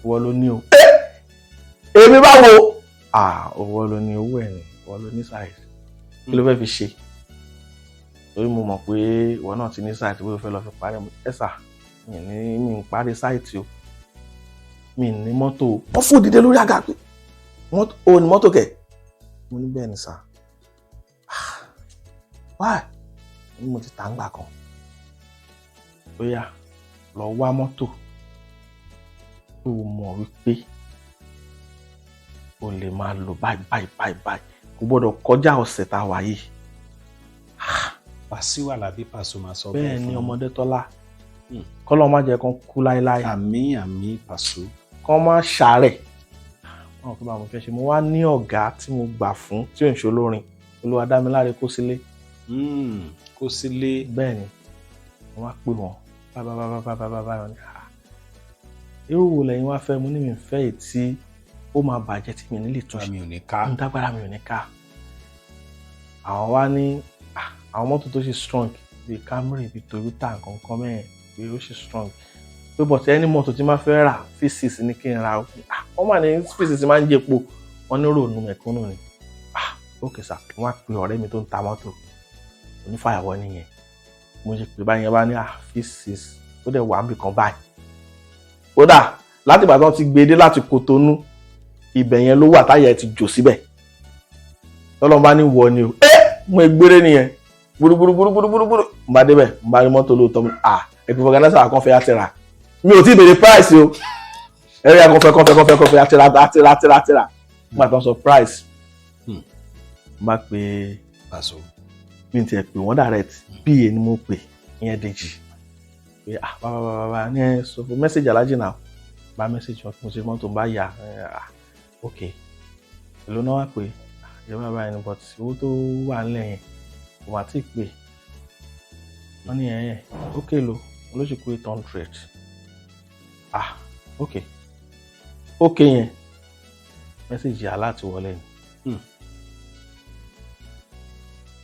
wọ́n ló ní o. èmi báwo owó ló ní owó ẹ̀ ní wọ́n ló ní Saheed kí ló fẹ́ fi ṣe torí mo mọ̀ pé ìwọ náà ti ní Saheed bó fẹ́ lọ fi parí ẹ̀sà mi ń parí sáìtì o mi ní mọ́tò wọ́n fò dìde lórí àga pé o ní mọ́tò kẹ̀ mo ní bẹ́ẹ̀ ni sà why mo ti tà ń gbà kan bóyá lọ wá mọ́tò tó mọ̀ wípé o lè máa lò báyìí kò gbọ́dọ̀ kọjá ọ̀sẹ̀ tá a wà yìí. Wàsíù Àlàbí Pasuma sọ bẹ́ẹ̀ ni Ọmọdétọ́lá kọ́lọ́ má jẹ́ kán kú láéláé. àmín Pasu. kán má ṣàárẹ̀. wọn kò bá mo fẹ́ ṣe mo wá ní ọ̀gá tí mo gbà fún tí ò ń ṣe olórin Olúwadámiláre Kósílé. Kósílé. bẹ́ẹ̀ ni wọ́n wá pè wọ́n bábábábábábá ní irú wo lẹ́yìn wá fẹ́ mo ní mi fẹ́ èyí tí ó máa bàjẹ́ tí mi ní lè tún ṣe. mi ò ní ká. dágbára mi ò ní ká. àwọn wá ní àwọn mọ́tò tó ṣe strong bíi Camry bíi Toyota nǹkan mẹ́rin pé ó ṣe strong pé bọ̀tẹ́ ẹni mọ́tò tí máa fẹ́ rà pieces ní kí n ra wọ́n mà ní pieces máa ń jẹ epo wọ́n ní ròónù mẹ̀kúnnù ni ókè sà wọ́n á pe ọ̀rẹ́ mi tó ń ta mọ́tò onífàyàwọ́ nìyẹn mo ṣe pè báyẹn bá ní pieces ó dẹ̀ wà níbì kan báyìí kódà láti ìgbà tí wọ́n ti gbé dé láti Kòtónú ibẹ̀ yẹn ló wà táyà ẹ̀ ti jò síbẹ̀ tọ́lọ́n bá ní wọ ni o mo gbére nìyẹn gbúrúgbúrúgbúrúgbúrú n bá débẹ̀ n bá rí mọ́tò lóòótọ́ mi ẹ̀kú fọ̀gánásà àkànfẹ́ àtẹ̀rà mi ò tí ì béèrè price o ẹ̀rí àkànfẹ́ àtẹ̀rà nígbà tó ń sọ price n bá pe Pasu mi ti ẹ̀ pè wọ́n direct bí èyí ni mo pè ìyẹn Dèjì pé bàbá ní ẹ sọ fún mẹ́sẹ̀jì alájì náà bá mẹ́sẹ̀jì wọn mo ṣe mọ́tò bá yà ok èló náà wà pé ìjọba báyìí ni but owó tó wà nílẹ̀ yẹn kò má tí ì pè wọ́n ní ẹ̀yẹ ok lo olóṣèkú 800 ok yẹn mẹ́sẹ̀jì aláàtì wọlé ni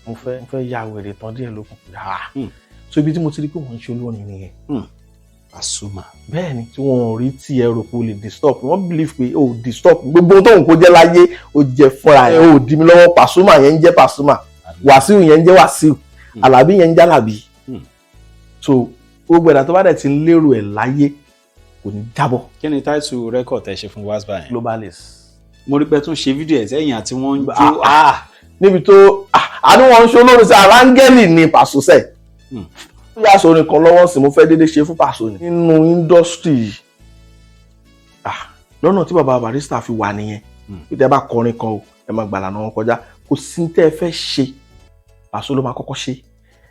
mo fẹ́ ya wèrè tán díẹ̀ lókun so ibi tí mo ti rí pé wọ́n ń ṣe olórin nìyẹn Pasuma bẹ́ẹ̀ ni tí wọ́n rí tí ẹrù kò lè disturb wọ́n believe pé o disturb gbogbo tóun kó jẹ́ láyé o jẹ́ fúnra ẹ̀ o dì mí lọ́wọ́ Pasuma yẹn ń jẹ́ Pasuma Wàsíù yẹn ń jẹ́ Wàsíù Àlàbí yẹn ń jẹ́ Àlàbí so gbogbo ẹ̀dá tó bá dẹ̀ ti ń lérò ẹ̀ láyé kò ní jábọ̀. kí ni táìtù rẹ́kọ̀d tẹ́ ṣe fún Wasba yẹn. Globalist. mo rí pé tún ṣe fídíò ẹ̀ sẹ́yìn àti wọ́n ń jó. níbi tó àní wọn ń ṣe olórin sí arángẹ́lì ní Paso sẹ́ẹ̀. ó yà sọ orin kan lọ́wọ́ sí mo fẹ́ déédéé ṣe fún Paso ni. nínú indọ́sítírì lọ́nà tí bàbá Barrister fi wà nìyẹn bí tẹ́ bá kọrin kan o ẹ máa gbàlà náà wọn kọjá kò sí tẹ́ ẹ fẹ́ ṣe Paso ló máa kọ́kọ́ ṣe.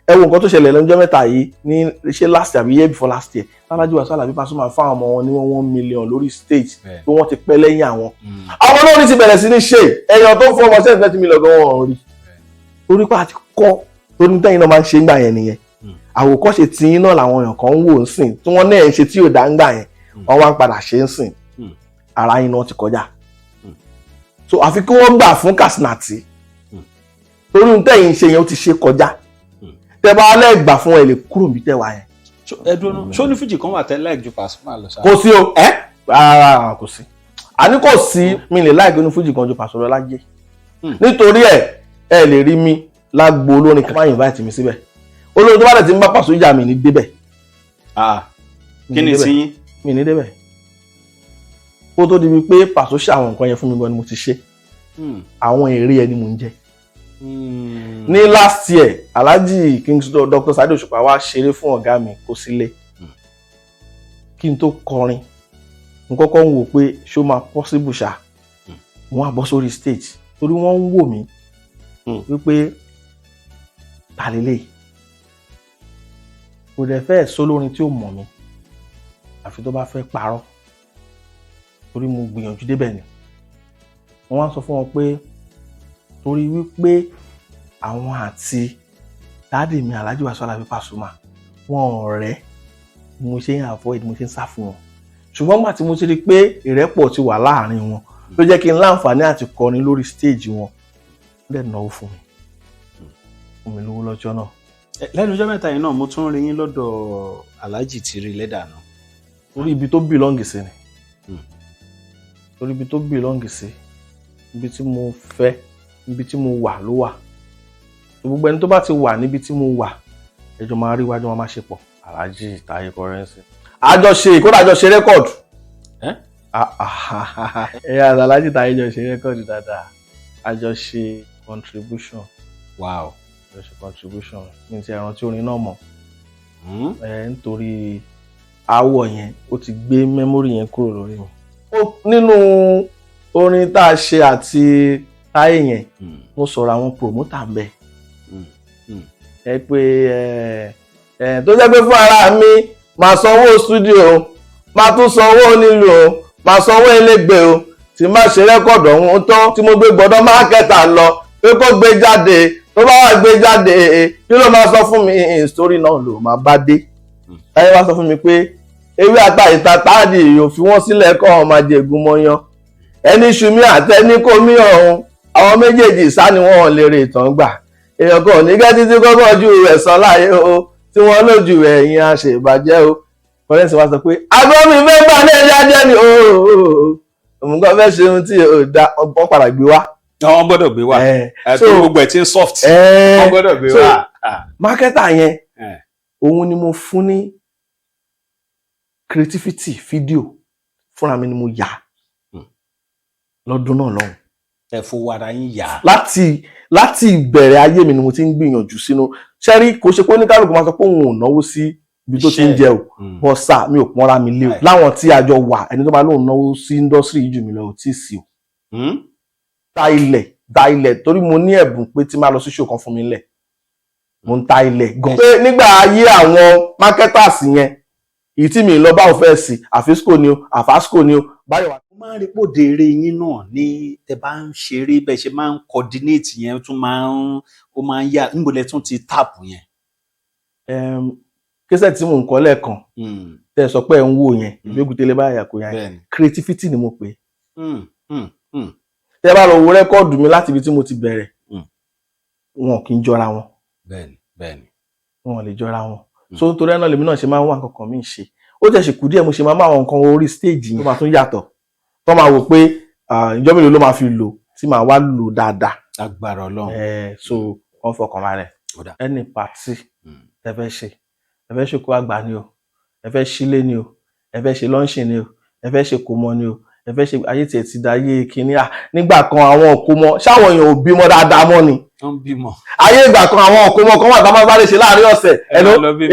ẹ wo nǹkan tó ṣẹlẹ̀ lọ́jọ́ mẹ́ta yìí ní ṣe last year àbí year before last year Aláàjì Wasiu Àlàbí Pasuma fáwọn ọmọ wọn ní $1 million lórí stage pé wọ́n ti pẹ́ lẹ́yìn àwọn. àwọn olórin ti bẹ̀rẹ̀ sí ní ṣe ẹ̀yàn tó fún ọmọ $7 million gan wọn rí torí pé àti kọ́ torí tẹ́yìn náà máa ń ṣe ń gbà yẹn nìyẹn àwòkọ́ṣe tí yín náà làwọn èèyàn kan ń wò ń sìn tí wọ́n náà ń ṣe tí ò dá ń gbà yẹn wọ́n wá ń padà ṣe ń sìn ara yín náà ti kọjá so àfi kí wọ́n gbà fún Kasinati torí tẹ́yìn ṣe yẹn ó ti ṣe kọjá tẹ́ bá lẹ gbà fún ẹ lè kúrò níbi tẹ́ wà yẹn. ṣó ní fíjì kan wà tẹ́ láì ju Pasuma lọ sáà. kò sí o rárá kò sí àní kò sí mi lè láì gbénu fújì kan ju Paso lọ lájẹ nítorí ẹ lè rí mi lágbo olórin kan máa invite mi síbẹ̀ olórin tó bá dẹ̀ ti ń bá Paso jà mí ní débẹ̀. kí ni ti yín. mi ní débẹ̀ kó tó di mi pé Paso ṣe àwọn nǹkan yẹn fún mi gan ni mo ti ṣe àwọn èrè ẹni mò ń jẹ. ní last year Alhaji Kingston Dr. Saheed Òṣùpá wá ṣeré fún ọ̀gá mi Kósílé kí n tó kọrin n kọ́kọ́ ń wò pé ṣó máa possible ṣá wọ́n á bọ́ sórí stage torí wọ́n ń wò mí wípé ta lélẹ̀ kò dẹ̀ fẹ́ sólórin tí ó mọ̀ mí àfi tó bá fẹ́ parọ́ torí mo gbìyànjú débẹ̀ ni wọ́n wá sọ fún wọn pé torí wípé àwọn àti dáàdì mi Alhaji Wasiu Àlàbí Pasuma wọn ọ̀rẹ́ mo ṣe ń avoid mo ṣe ń sá fún wọn ṣùgbọ́n gbà tí mo ti rí pé ìrẹ́pọ̀ ti wà láàrin wọn ló jẹ́ kí n láǹfààní àti kọrin lórí stage wọn lè náwó fún mi lówó lọ́jọ́ náà. lẹ́nu ọjọ́ mẹ́ta yìí náà mo tún rí yín lọ́dọ̀ Alhaji Tiri lẹ́dà náà. torí ibi tó belong sí ni torí ibi tó belong sí ibi tí mo fẹ́ ibi tí mo wà ló wà gbogbo ẹni tó bá ti wà níbi tí mo wà ẹjọ́ máa rí wájú máa ṣe pọ̀ Alhaji Taye Currency àjọṣe ìkódà àjọṣe rẹ́kọ̀dù Alhaji Taye jọ ṣe rẹ́kọ̀dù dáadáa àjọṣe contribution wow lọ ṣe contribution mi ti rántí orin náà mọ́ nítorí àwọ̀ yẹn ó ti gbé memory yẹn kúrò lórí mi. Nínú orin tá a ṣe àti táyé yẹn mo sọ̀rọ̀ àwọn promoter ń bẹ̀ ẹ pé tó jẹ́ pé fún ara mi máa sanwó studio máa tún sanwó nílùú o máa sanwó elégbè o tí máa ṣe rẹ́kọ̀dù ọ̀hún tán tí mo gbé gbọ́dọ̀ mákẹ́tà lọ pé kó gbé jáde tó bá wà gbé jáde kí ló máa sọ fún mi story náà ló máa bá dé. táyé wá sọ fún mi pé ewé ata ìta táàdì yóò fi wọ́n sílẹ̀ kọ́ ọmọ ajégun mọ́yán ẹni ṣùmí àtẹni kò mí ọ̀hún àwọn méjèèjì sá ni wọ́n lè rè ìtàn gbà èèyàn kan ò ní gẹ́ títí kọ́kọ́ ju ẹ̀sán láyé o tí wọ́n lójú ẹ̀yìn àṣebàjẹ́ o kọ́lẹ́sì wá sọ pé àgọ́ mi fẹ́ gbà ní ẹja jẹ́ ni òmùgọ̀ fẹ́ ṣe ohun tí ò da ọgbọ́n padà gbé wá. wọ́n gbọ́dọ̀ gbé wá tó gbogbo ẹ̀ tí ń soft wọ́n gbọ́dọ̀ gbé wá. mákẹ́tà yẹn òun ni mo fún ní creativity fídíò fúnra mi ni mo yà lọ́dún náà lọ́hùn. ẹ fowó ara yín yà. láti ìbẹ̀rẹ̀ ayé mi ni mo ti ń gbìyànjú sínú ṣẹ́rí kò ṣe pé oníkálùkù máa sọ pé òun ò náwó sí ibi tó ti ń jẹ o bọ́sà mi ò pọ́nra mi lé o láwọn tí a jọ wà ẹni tó bá lóun náwó sí indọ́sírì jù mí lọ ò tí ì sí o. ta ilẹ̀ torí mo ní ẹ̀bùn pé tí máa lọ sí show kan fún mi lẹ̀ mo ń ta ilẹ̀ gan. pé nígbà ayé àwọn marketers yẹn èyí tí mi lọ bá ò fẹ́ sí àfisco ni o àfasco ni o báyọ̀ wá. mo máa ń rí pòde eré yín náà ní tẹ bá ń ṣeré bẹ́ẹ̀ ṣe máa ń coordinate yẹn ó máa ń yà níbo lẹ tún ti tap yẹn. késẹ̀ tí mò ń kọ́ lẹ́ẹ̀kan tẹ́ ẹ sọ pé ẹ ń wò yẹn ìgbégùtélé báyà kò yẹn creativity ni mo pè é. tẹ́ ẹ bá lọ wo rẹ́kọ́ọ̀dù mi láti ibi tí mo ti bẹ̀rẹ̀ wọn kì í jọra wọn. bẹ́ẹ̀ni. wọn lè jọra wọn. so nítorí ẹ̀ náà lèmi náà ṣe máa ń wá kankan mi ṣe ó tẹ̀ ṣe kù díẹ̀ mo ṣe máa ń àwọn nǹkan orí stage yìí tó máa tún yàtọ̀ tó máa wò pé ìjọ mélòó ló máa fi lò tí màá wá lò dáadáa. agbára Ọlọ́run. so wọ́n fọkàn balẹ̀ ẹni pàtì ẹ fẹ́ ṣe kó àgbà ni o ẹ fẹ́ sílé ni o ẹ fẹ́ ṣe lọ́ńṣìn ni o ẹ fẹ́ ṣe kómọ ni o ẹ fẹ́ ṣe ayé tiẹ̀ ti da ayé kínní nígbà kan àwọn òkómọ ṣáwọn èèyàn ò bímọ dáadáa mọ́ ni. wọ́n bímọ. ayé ìgbà kan àwọn òkómọ kan wà tá a máa sáré ṣe láàrin ọ̀sẹ̀ bá wọn lọ bí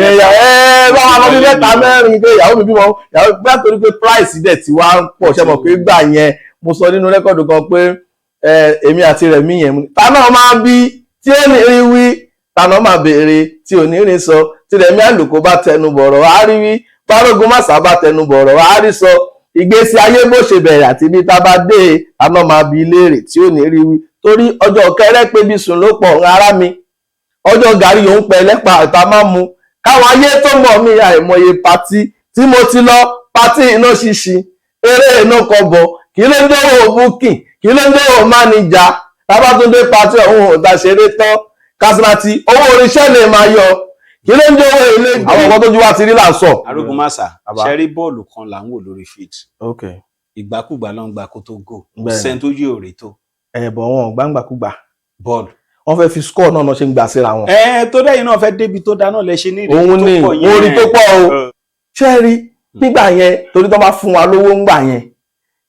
mẹ́ta mẹ́rin pé ìyàwó mi bímọ ìyàwó gbà torí pé price dẹ̀ ti wá ń pọ̀ ṣe mọ̀ pé gbà yẹn mo sọ nínú rẹ́kọ̀dù kan pé èmi àti Rẹ̀mí yẹn ta náà máa bí tí ó ní rí wí ta náà máa béèrè tí ò ní rí sọ tí Rẹ̀mí Àlùkò bá tẹnu bọ̀rọ̀ á rí wí Arogunmasa bá tẹnu bọ̀rọ̀ á rí sọ ìgbésí ayé bó ṣe bẹ̀rẹ̀ àti bí tá bá dé àná máa bi léèrè tí ò ní rí wí torí ọjọ́ kẹrẹ́ pé bí sùn ló pọ̀ ara mi ọjọ́ gàrí òun pẹ̀ lẹ́pa ìta máa mu káwọn ayé tó mọ̀ mí àìmọye pàtí tí mo ti lọ pàtí iná ṣíṣí eré iná kọbọ̀ kí ló ń dọ́wọ́ booking kí ló ń dọ́wọ́ manager tábàtúndé pàtí ọ̀hún òdàṣeré tán kásìmátì owó oríṣẹ́ lè máa yọ kí ló ń jẹ́ owó ilé àwọn ọkọ̀ tójú wa ti rí là ń sọ. Arogunmasa ṣẹ́rí bọ́ọ̀lù kan là ń wò lórí field ìgbàkúgbà ló ń gba kó tó gò sẹ́ni tó yí òrè tó. ẹ̀bọ̀ wọn gbàǹgbàkúgbà bọ́ọ̀lù wọ́n fẹ́ fi score náà ṣe ń gbà síra wọn. tó dẹ́yìn náà fẹ́ débi tó dáná lẹ ṣe ní ìrètí òun ni orí tó pọ̀ o ṣé rí nígbà yẹn torí tó bá fún wa lówó ńgbà yẹn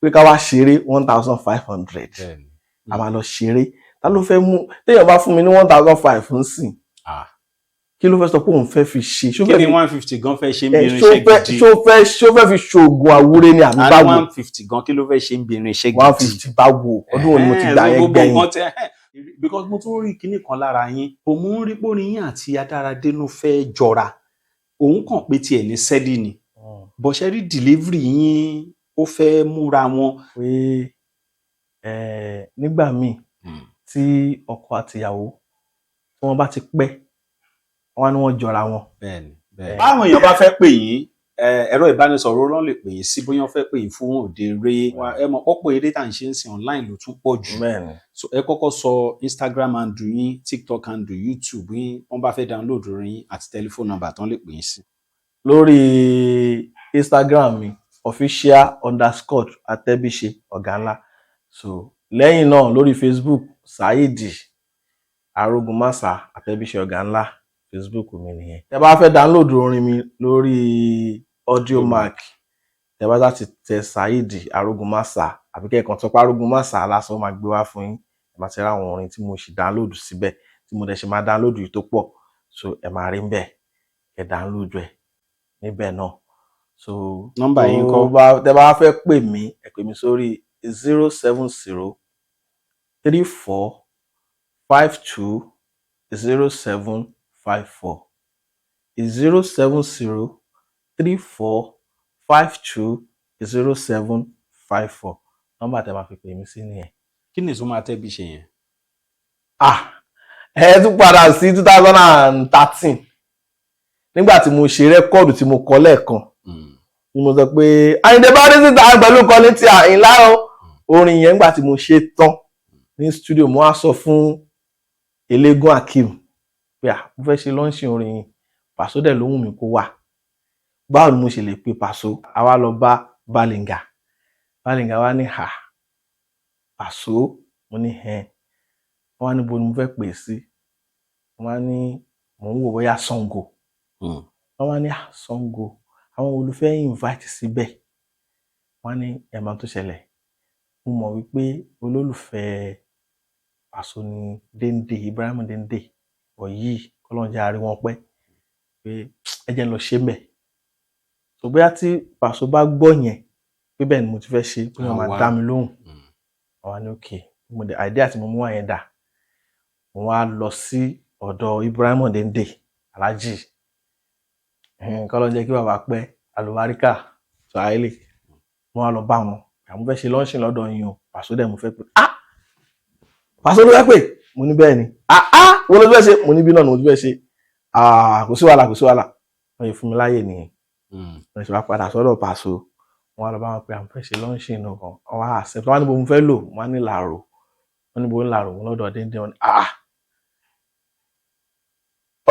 pé ká wá ṣeré 1,500 a máa lọ ṣeré ta ló fẹ́ mú téèyàn bá fún mi ní 1,500 ń sìn kí ló fẹ́ sọ pé òun fẹ́ fi ṣe. kí ni 150 gan fẹ́ ṣe ń bí irinṣẹ́ gidi. ṣó fẹ́ fi ṣoògùn àwúre ni àbí báwo. 150 gan kí ló fẹ́ ṣe ń bí irinṣẹ́ gidi. 150 báwo ọdún wo ni mo ti dá yẹn gbẹ̀yìn. because mo tún rí kinní kan lára yín òun rí pórin yín àti Adáradénú fẹ́ jọra òun kàn pé tiẹ̀ ní sẹ́lì ni bọ̀ṣẹ́ rí delivery yín ó fẹ́ múra wọn. pé nígbà míì tí ọkọ àtìyàwó tí wọ́n bá ti pẹ́ wọ́n ní wọ́n jọra wọn. bẹ́ẹ̀ni. báwọn èèyàn bá fẹ́ pè yín ẹ̀rọ ìbánisọ̀rọ̀ ló lè pè yín sí bóyá wọ́n fẹ́ pè yín fún òde eré ẹ mọ̀ ọ̀pọ̀ eré tá à ń ṣe ń sìn online ló tún pọ̀ jù. so ẹ kọ́kọ́ sọ Instagram handle yín TikTok handle YouTube yín wọ́n bá fẹ́ download orin yín àti telephone number tán lè pè yín sí. lórí Instagram mi official_Atebise Oganla so lẹ́yìn náà lórí Facebook Saheed Arogunmasa Atebise Oganla Facebook mi nìyẹn. tẹ́ bá fẹ́ download orin mi lórí Audiomack tẹ́ bá láti tẹ Saheed Arogunmasa àbí kẹ́kàn tó pa Arogunmasa lásán máa gbé wá fún yín ẹ máa ti ra àwọn orin tí mo ṣì download síbẹ̀ tí mo dẹ̀ ṣe máa download yìí tó pọ̀ so ẹ máa rí ńbẹ̀ ẹ download ẹ̀ níbẹ̀ náà so nọ́mbà yín kọ́ tẹ́ bá fẹ́ pè mí ẹ pè mí sórí 070 34 52 0754 070 34 52 0754 nọ́mbà tẹ́ máa fi pè mí sí nìyẹn. kí ni ìsúnmọ́ Atebise yẹn. ẹ tún padà sí 2013 nígbà tí mo ṣe rẹ́kọ́ọ̀dù tí mo kọ lẹ́ẹ̀kan ni mo sọ pé Àyìndé bá rí síta pẹ̀lú kọ́ni ti Àyìnlá o orin yẹn nígbà tí mo ṣe tán ní studio mo á sọ fún Elégún Akeem pé mo fẹ́ ṣe lọ́ńṣì orin yìí Paso dẹ̀ ló wù mí kó wà báwo ni mo ṣe lè pe Paso àwa lọ bá Balinga wá ní Paso mo ní wọ́n wá níbo ni mo fẹ́ pè sí wọ́n wá ní mò ń wò bóyá Sango wọ́n wá ní Sango àwọn olùfẹ́ invite síbẹ̀ wọ́n ní ẹ̀mọ́ tó ṣẹlẹ̀ mo mọ̀ wípé olólùfẹ́ Paso ní Dende Ibrahim Dende ọ̀yí kọ́lọ́njẹ́ àrí wọn pẹ́ pé ẹ jẹ́ ń lọ ṣe mẹ́ so bóyá tí Paso bá gbọ́ yẹn pé bẹ́ẹ̀ ni mo ti fẹ́ ṣe pé wọ́n máa dá mi lóhùn wọ́n wá ní okay mo dé idea tí mo mú wá yẹn dà mo wá lọ sí ọ̀dọ̀ Ibrahim Dende Alhaji kọ́lọ́njẹ́ kí bàbá pẹ́ alùbáríkà Swahili mo wá lọ bá wọn àmú fẹ́ ṣe lọ́ńṣìn lọ́dọ̀ yín o Paso dẹ̀ mo fẹ́ pé Paso ló fẹ́ pè mo ní bẹ́ẹ̀ ni wọ́n ló fẹ́ ṣe mo ní bí náà ni mo ti fẹ́ ṣe kò sí wàhálà wọ́n yẹ fún mi láyè nìyẹn wọ́n ṣe wá padà sọ́dọ̀ Paso wọ́n wá lọ bá wọn pé àmú fẹ́ ṣe lọ́ńṣìn náà kan wọ́n wá accept wọ́n á níbo mo fẹ́ lò wọ́n á ní Làrò wọ́n níbo ń Làrò wọ́n lọ́dọ̀ Dende wọn ni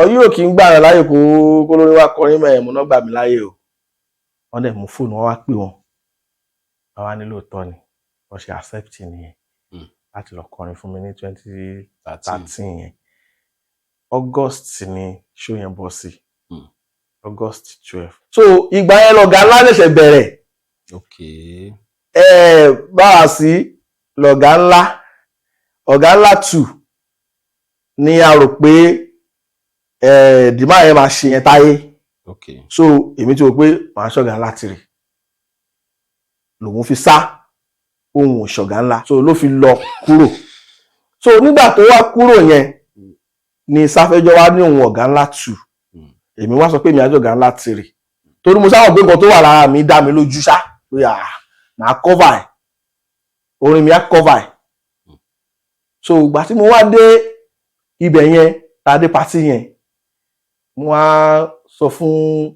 ọyí ò kí ń gbà yàn láyè kó lórí wá kọrin mẹ́rin mo náà gbà mí láyè o wọ́n dẹ̀ mú fóònù wọ́n wá pè wọ́n wá ní lóòótọ́ ni wọ́n ṣe accept nìyẹn láti lọ kọrin fún mi ní 2013 yẹn August ni show yẹn bọ́ sí August 12 so ìgbà yẹn l'Ọ̀gánlá ṣẹ̀ṣẹ̀ bẹ̀rẹ̀ báwa sí Ọ̀gánlá 2 ni a rò pé dìmá yẹn máa ṣe yẹn táyé so èmi ti rò pé màá ṣọ̀gánlá 3 lòun fi sá ohun ṣọ̀gánlá so ló fi lọ kúrò so nígbà tó wá kúrò yẹn ni Sáfẹ́jọ́ wá ní ohun Ọ̀gánlá 2 èmi wá sọ pé mi á Ọ̀gánlá 3 torí mo sáwọn pé nǹkan tó wà lára mi dá mi lójú ṣá pé màá cover ẹ̀ orin mi á cover ẹ̀ so ìgbà tí mo wá dé ibẹ̀ yẹn tá dé pàtí yẹn mo wá sọ fún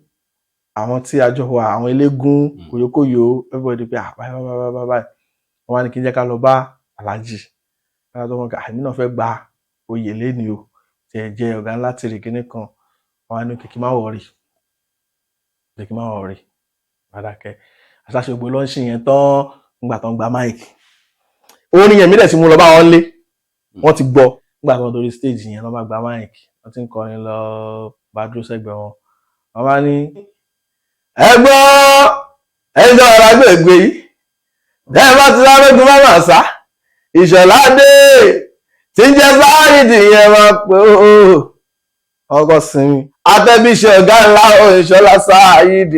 àwọn tí a jọ wà àwọn eléégún kòyókòyó everybody pé báyìí wọ́n wá ní kí n jẹ́ ká lọ bá Alhaji ká tó wọn kà èmi náà fẹ́ gba oyè lẹ́ni o tí ẹ jẹ́ Ọ̀gánlá 3 kíní kan wọ́n wá ní kí n má wọ̀rí Bàdákẹ́ aṣáṣogbo lọ́ńṣì yẹn tán nígbà tán gba máìkì orin yẹn mi dẹ̀ sí mú lọ bá wọn lé wọ́n ti gbọ́ nígbà tán lórí stage yẹn lọ́ bá gba máìkì wọ́n ti ń kọrin lọ bá dúró sẹ́gbẹ̀ẹ́ wọn wọ́n bá ní ẹjọ́ ọ̀rọ̀ agbègbè yìí ẹ bá ti Arogunmasa Ìṣọ̀lá dé tí ń jẹ́ Saheed yẹn máa pé ọkọ̀ sinmi Atebise Oganla Ìṣọ̀lá Saheed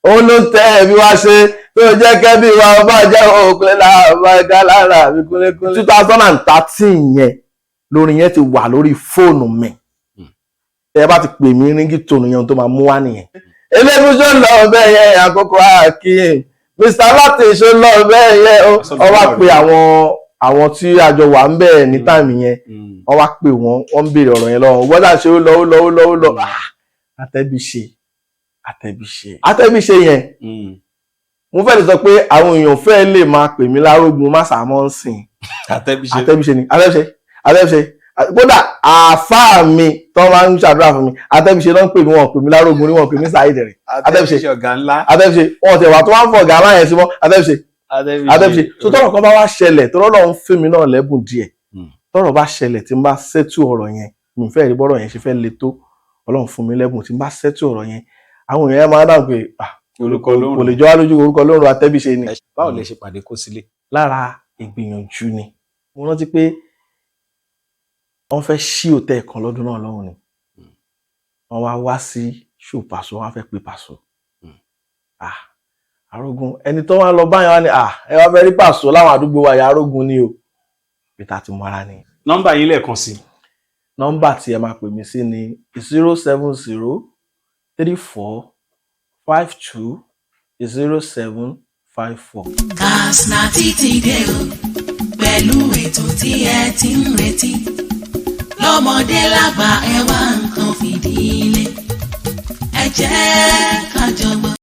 òun ló tẹ́ bí wá ṣe tó jẹ́ kẹ́bí wa ọba jẹ́ òkúlẹ̀ láàbá ẹ̀ka lára àbí kúnlẹ̀kúnlẹ̀ 2013 yẹn lórin yẹn ti wà lórí fóònù mi ẹ bá ti pè mí ríngì tòun yẹn tó máa mú wá nìyẹn eléegun ṣó lọ bẹ́ẹ̀ yẹn àkókò Akeem Mr. Latin ṣó lọ bẹ́ẹ̀ yẹn ọ wá pe àwọn tí àjọ wà ń bẹ̀ ní táìmì yẹn wọ́n wá pè wọ́n ń béèrè ọ̀rọ̀ yẹn lọ́wọ́ gbọ́dọ̀ ṣe ó lọ Atebise yẹn mo fẹ́ lè sọ pé àwọn èèyàn fẹ́ lè máa pè mí l'Arogunmasa mọ́ ń sìn Atebise ni Atebise kódà àáfàá mi tó máa ń ṣàdúrà fún mi Atebise náà ń pè mí wọn pè mí l'Arogun wọn pè mí Saheed rẹ̀ Atebise Ọ̀gánlá Atebise wọn ti wà tó wá ń fọ Ọ̀gánlá yẹn sí mọ́ Atebise tó tọrọ kan bá wá ṣẹlẹ̀ tó lọ́ọ́ ń fún mi náà lẹ́bùn díẹ̀ tọrọ bá ṣẹlẹ̀ tí n bá ṣẹ́tù ọ̀rọ̀ yẹn mi fẹ́ rí bọ́rọ̀ yẹn ṣe fẹ́ le tó Ọlọ́run fún mi lẹ́bùn tí n bá ṣẹ́tù ọ̀rọ̀ yẹn àwọn èèyàn máa dáhùn pé kò lè jọ wá lójú orúkọ lóru Atebise ni. báwo lè ṣe pàdé kó sílé. lára ìgbìyànjú ni mo rántí pé wọ́n fẹ́ ṣí hòtẹ́ẹ̀ kan lọ́dún náà lọ́hùn ni wọ́n wá sí show Paso wọ́n fẹ́ pe Paso Arógun ẹni tó wá lọ báyọ̀ wá ní ẹ wá fẹ́ rí Paso láwọn àdúgbò wa ya Arógun ni o peter ti mọ́ra ni. nọ́mbà yín lẹ́ẹ̀kan sí. nọ́mbà tí ẹ máa pè mí sí ni 07034520754. Kasnati ti dé o pẹ̀lú ètò tí ẹ ti ń retí lọ́mọdé lágbà ẹ wá nǹkan fìdílé ẹ jẹ́ ká jọ